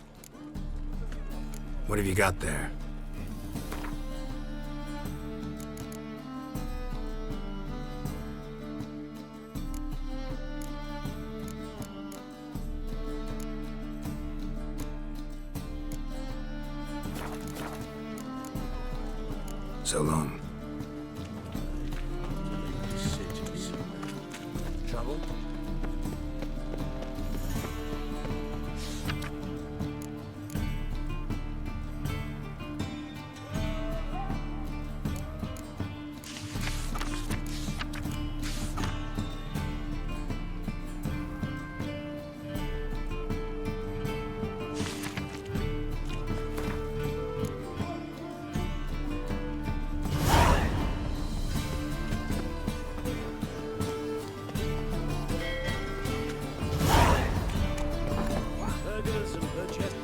What have you got there? So long. Trouble trouble. Burgers and purchased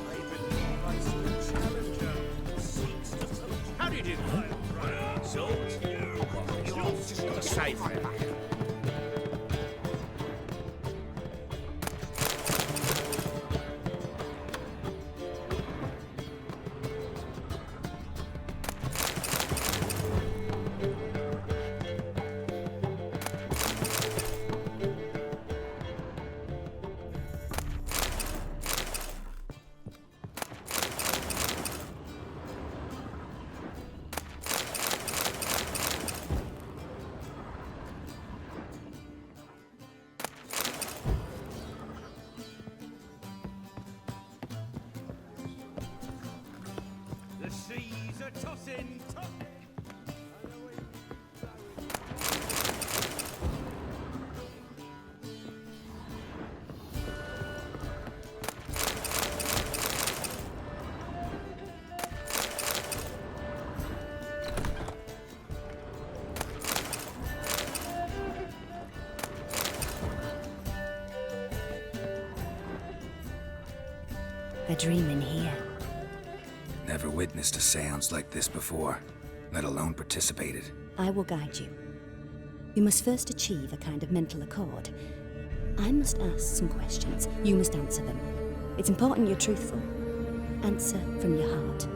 How do you do? Right. So, you're just got to save it. The seas are tossing. A dream in here. Never witnessed a seance like this before, let alone participated. I will guide you. You must first achieve a kind of mental accord. I must ask some questions. You must answer them. It's important you're truthful. Answer from your heart.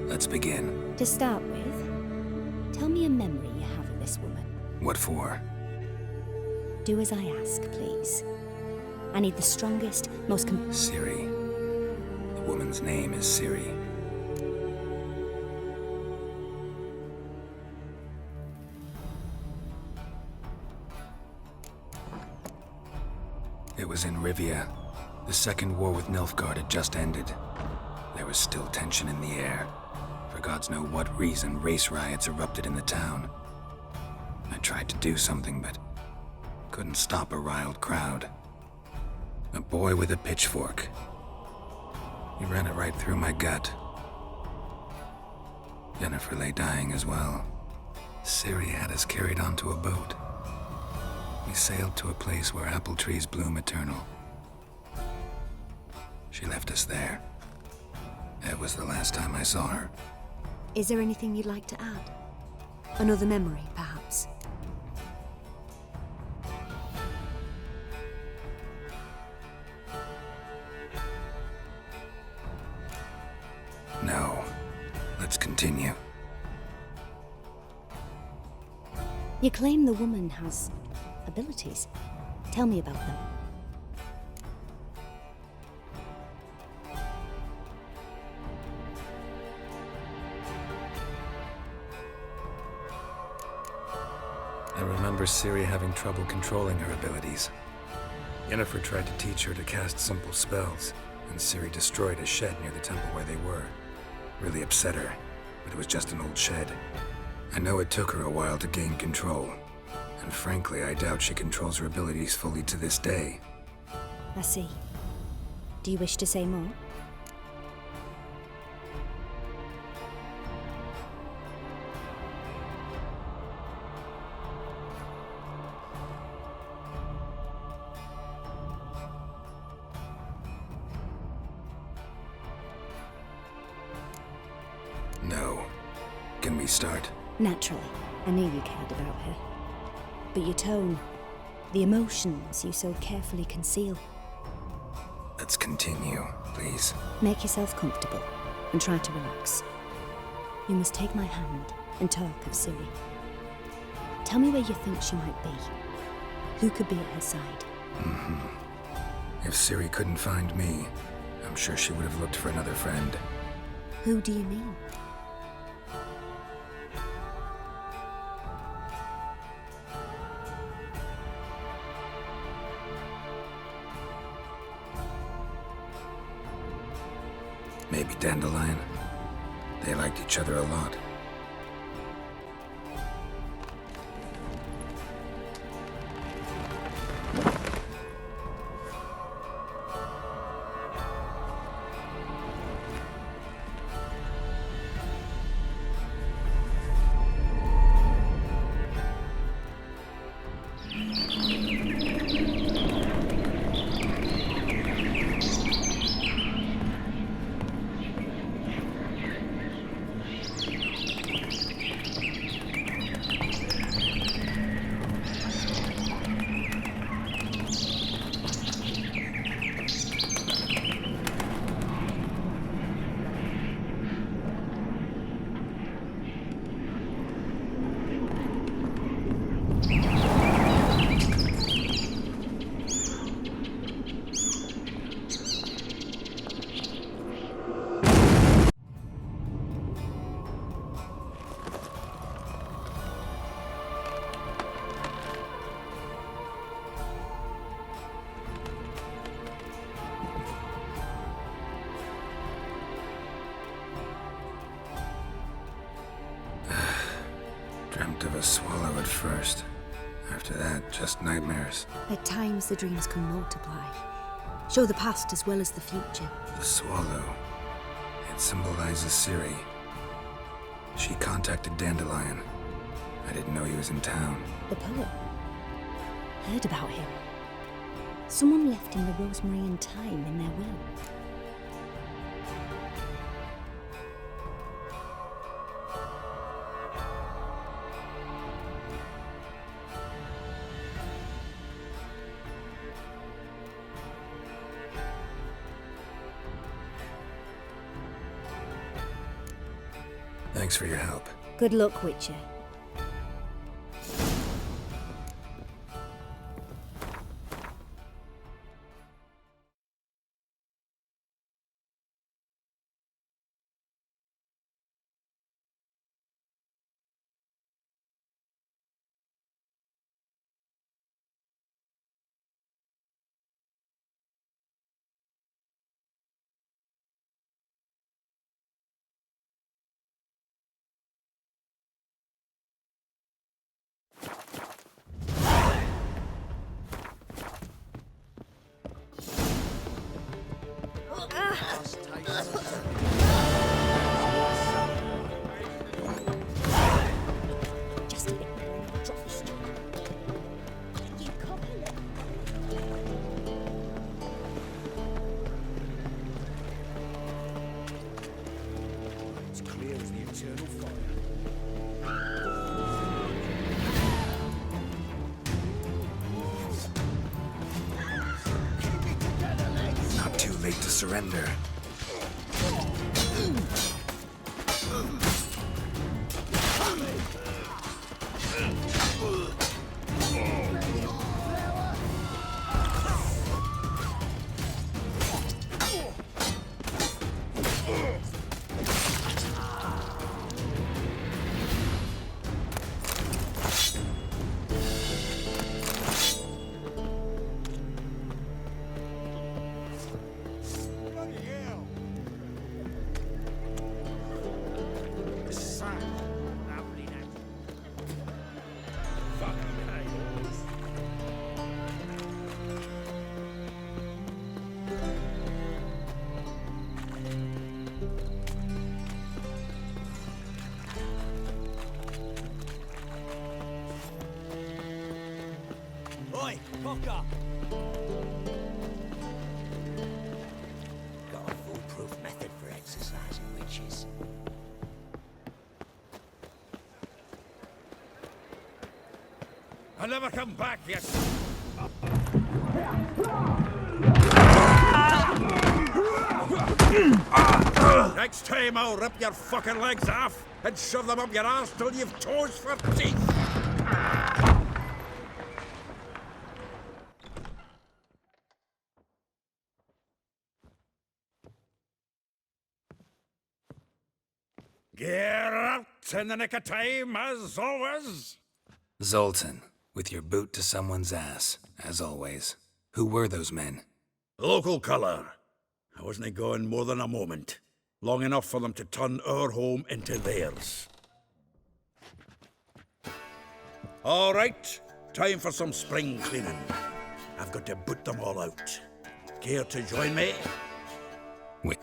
Let's begin. To start with, tell me a memory you have of this woman. What for? Do as I ask, please. I need the strongest, most Ciri. The woman's name is Ciri. It was in Rivia. The second war with Nilfgaard had just ended. There was still tension in the air. For gods know what reason, race riots erupted in the town. I tried to do something, but couldn't stop a riled crowd. A boy with a pitchfork. He ran it right through my gut. Yennefer lay dying as well. Ciri had us carried onto a boat. We sailed to a place where apple trees bloom eternal. She left us there. That was the last time I saw her. Is there anything you'd like to add? Another memory, perhaps? No. Let's continue. You claim the woman has abilities. Tell me about them. I remember Ciri having trouble controlling her abilities. Yennefer tried to teach her to cast simple spells, and Ciri destroyed a shed near the temple where they were. Really upset her, but it was just an old shed. I know it took her a while to gain control, and frankly, I doubt she controls her abilities fully to this day. I see. Do you wish to say more? No. Can we start? Naturally. I knew you cared about her. But your tone, the emotions you so carefully conceal. Let's continue, please. Make yourself comfortable and try to relax. You must take my hand and talk of Ciri. Tell me where you think she might be. Who could be at her side? If Ciri couldn't find me, I'm sure she would have looked for another friend. Who do you mean? Maybe Dandelion. They liked each other a lot. Dreamt of a swallow at first. After that, just nightmares. At times, the dreams can multiply. Show the past as well as the future. The swallow. It symbolizes Ciri. She contacted Dandelion. I didn't know he was in town. The poet. Heard about him. Someone left him the rosemary and thyme in their will. Thanks for your help. Good luck, Witcher. Just a bit more, drop the stone. You copy it? It's clear as the eternal fire. Not too late to surrender. Oi, Poker! Got a foolproof method for exercising witches. I'll never come back yet. Next time I'll rip your fucking legs off and shove them up your arse till you've toes for teeth. Get out in the nick of time, as always. Zoltan, with your boot to someone's ass, as always. Who were those men? Local colour. I wasn't going more than a moment. long enough for them to turn our home into theirs. All right, time for some spring cleaning. I've got to boot them all out. Care to join me? Wait.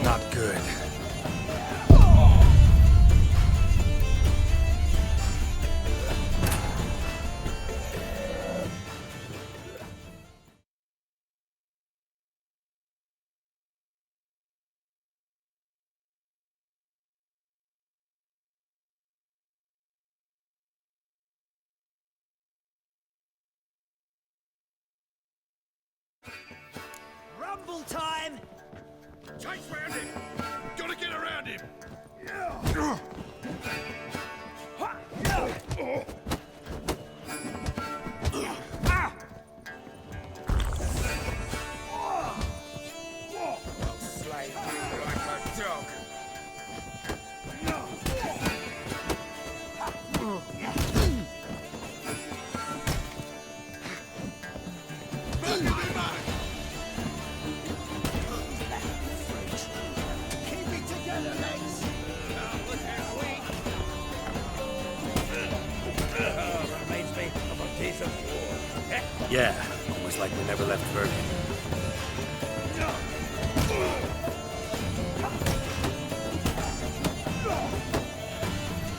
Not good. Rumble time! Chase round him! Gotta get around him! I'll slay you like a dog. Keep it together, lads! Reminds me of a days of war. Yeah, almost like we never left Bergen.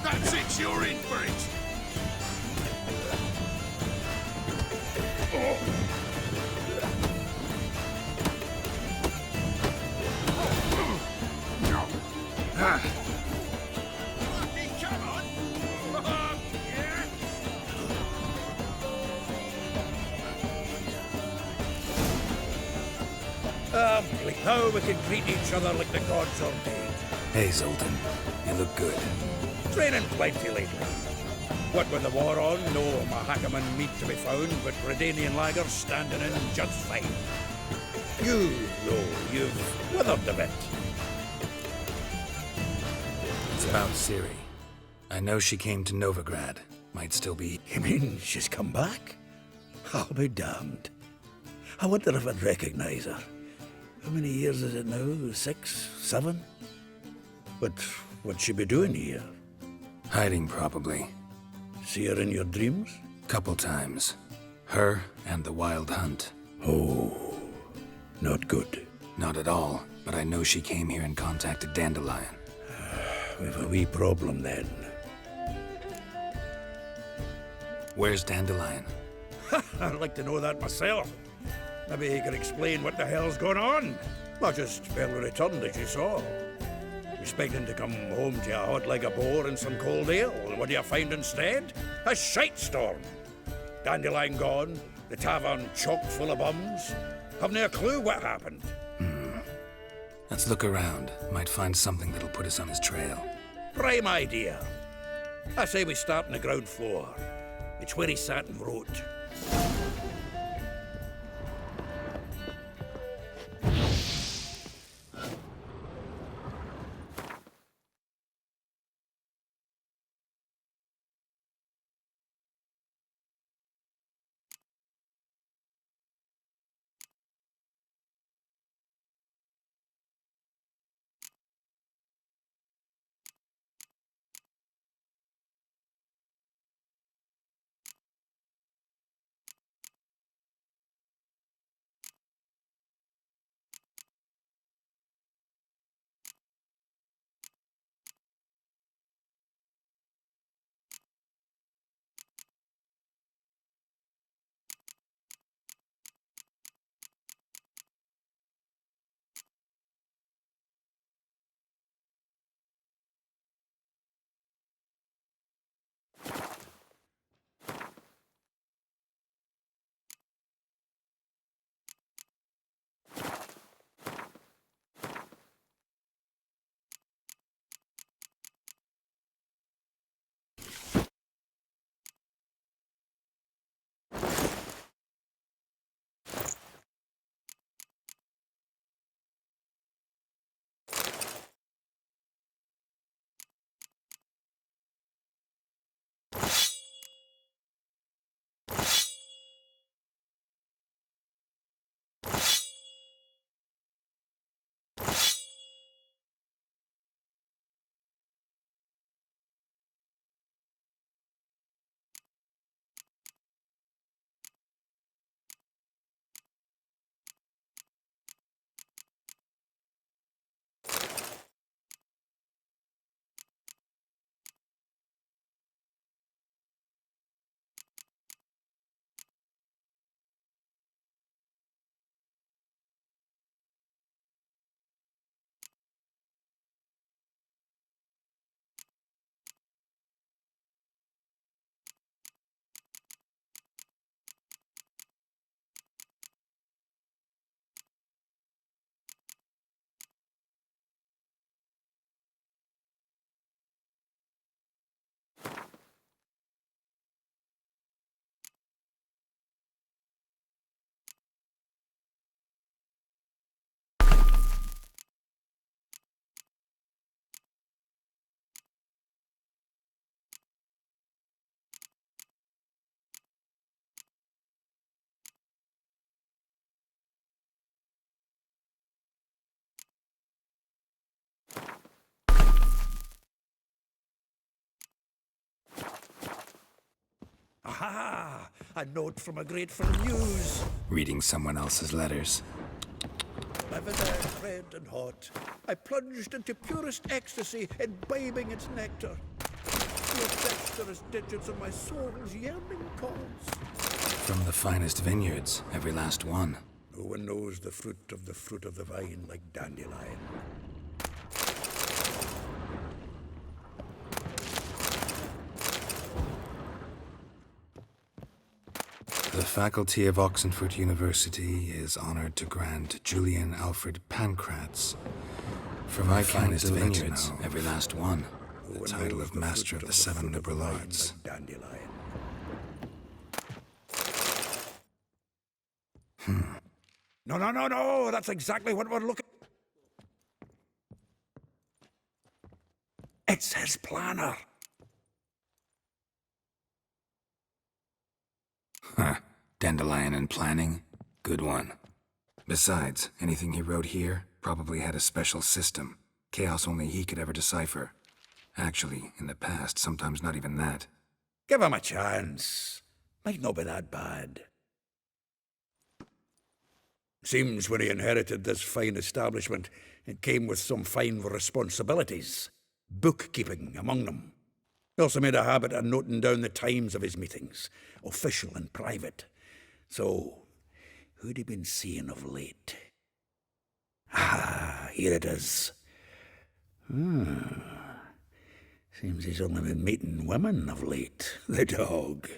That's it, you're in for it! Come on! Now we can treat each other like the gods ordained. Hey, Zoltan. You look good. Training plenty lately. What with the war on, no Mahakaman meat to be found, but Redanian lagers standing in just fine. You, though, you've withered a bit. It's about Ciri. I know she came to Novigrad. Might still be... You mean she's come back? I'll be damned. I wonder if I'd recognize her. How many years is it now? 6, 7? But what'd she be doing here? Hiding, probably. See her in your dreams? Couple times. Her and the Wild Hunt. Oh, not good. Not at all, but I know she came here and contacted Dandelion. We've a wee problem then. Where's Dandelion? I'd like to know that myself. Maybe he could explain what the hell's going on. I just barely returned, as you saw. Expecting to come home to a hot leg of boar and some cold ale, and what do you find instead? A shite storm. Dandelion gone, the tavern chock full of bums. Haven't a clue what happened. Let's look around. Might find something that'll put us on his trail. Prime idea. I say we start on the ground floor. It's where he sat and wrote. ha! A note from a grateful muse. Reading someone else's letters. Lavender, red and hot, I plunged into purest ecstasy, imbibing its nectar. Your dexterous digits on my soul's yearning calls. From the finest vineyards, every last one. No one knows the fruit of the vine like dandelion. The faculty of Oxenford University is honored to grant Julian Alfred Pancratz, from my finest vineyards, every last one, the title of Master of the Seven Liberal Arts. No, that's exactly what we're looking... It's his planner. Huh. Dandelion and planning? Good one. Besides, anything he wrote here probably had a special system. Chaos only he could ever decipher. Actually, in the past, sometimes not even that. Give him a chance. Might not be that bad. Seems when he inherited this fine establishment, it came with some fine responsibilities. Bookkeeping among them. He also made a habit of noting down the times of his meetings, official and private. So, who'd he been seeing of late? Ah, here it is. Seems he's only been meeting women of late, the dog.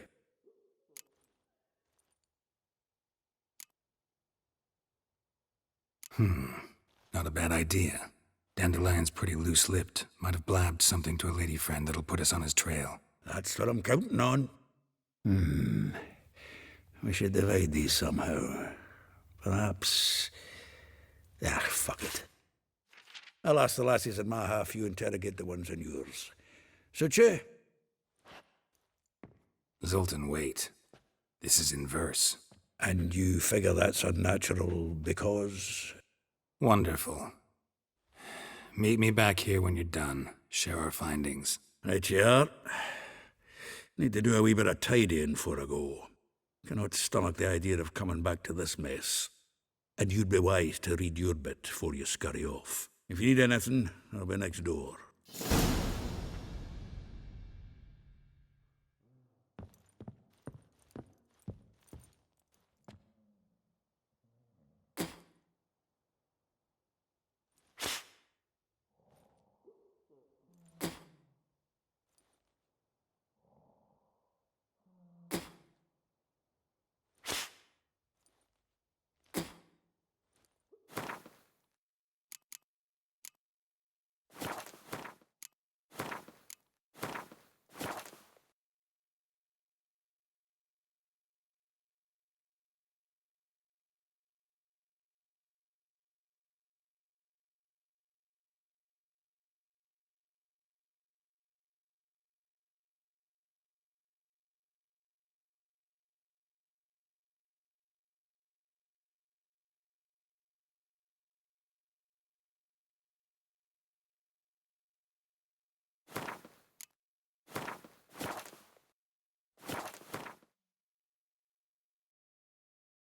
Not a bad idea. Dandelion's pretty loose-lipped. Might have blabbed something to a lady friend that'll put us on his trail. That's what I'm counting on. We should divide these somehow. Perhaps... fuck it. I'll ask the lassies in my half, you interrogate the ones in yours. Suit you? Zoltan, wait. This is in verse. And you figure that's unnatural because... Wonderful. Meet me back here when you're done. Share our findings. Right you are. Need to do a wee bit of tidying before I go. Cannot stomach the idea of coming back to this mess. And you'd be wise to read your bit before you scurry off. If you need anything, I'll be next door.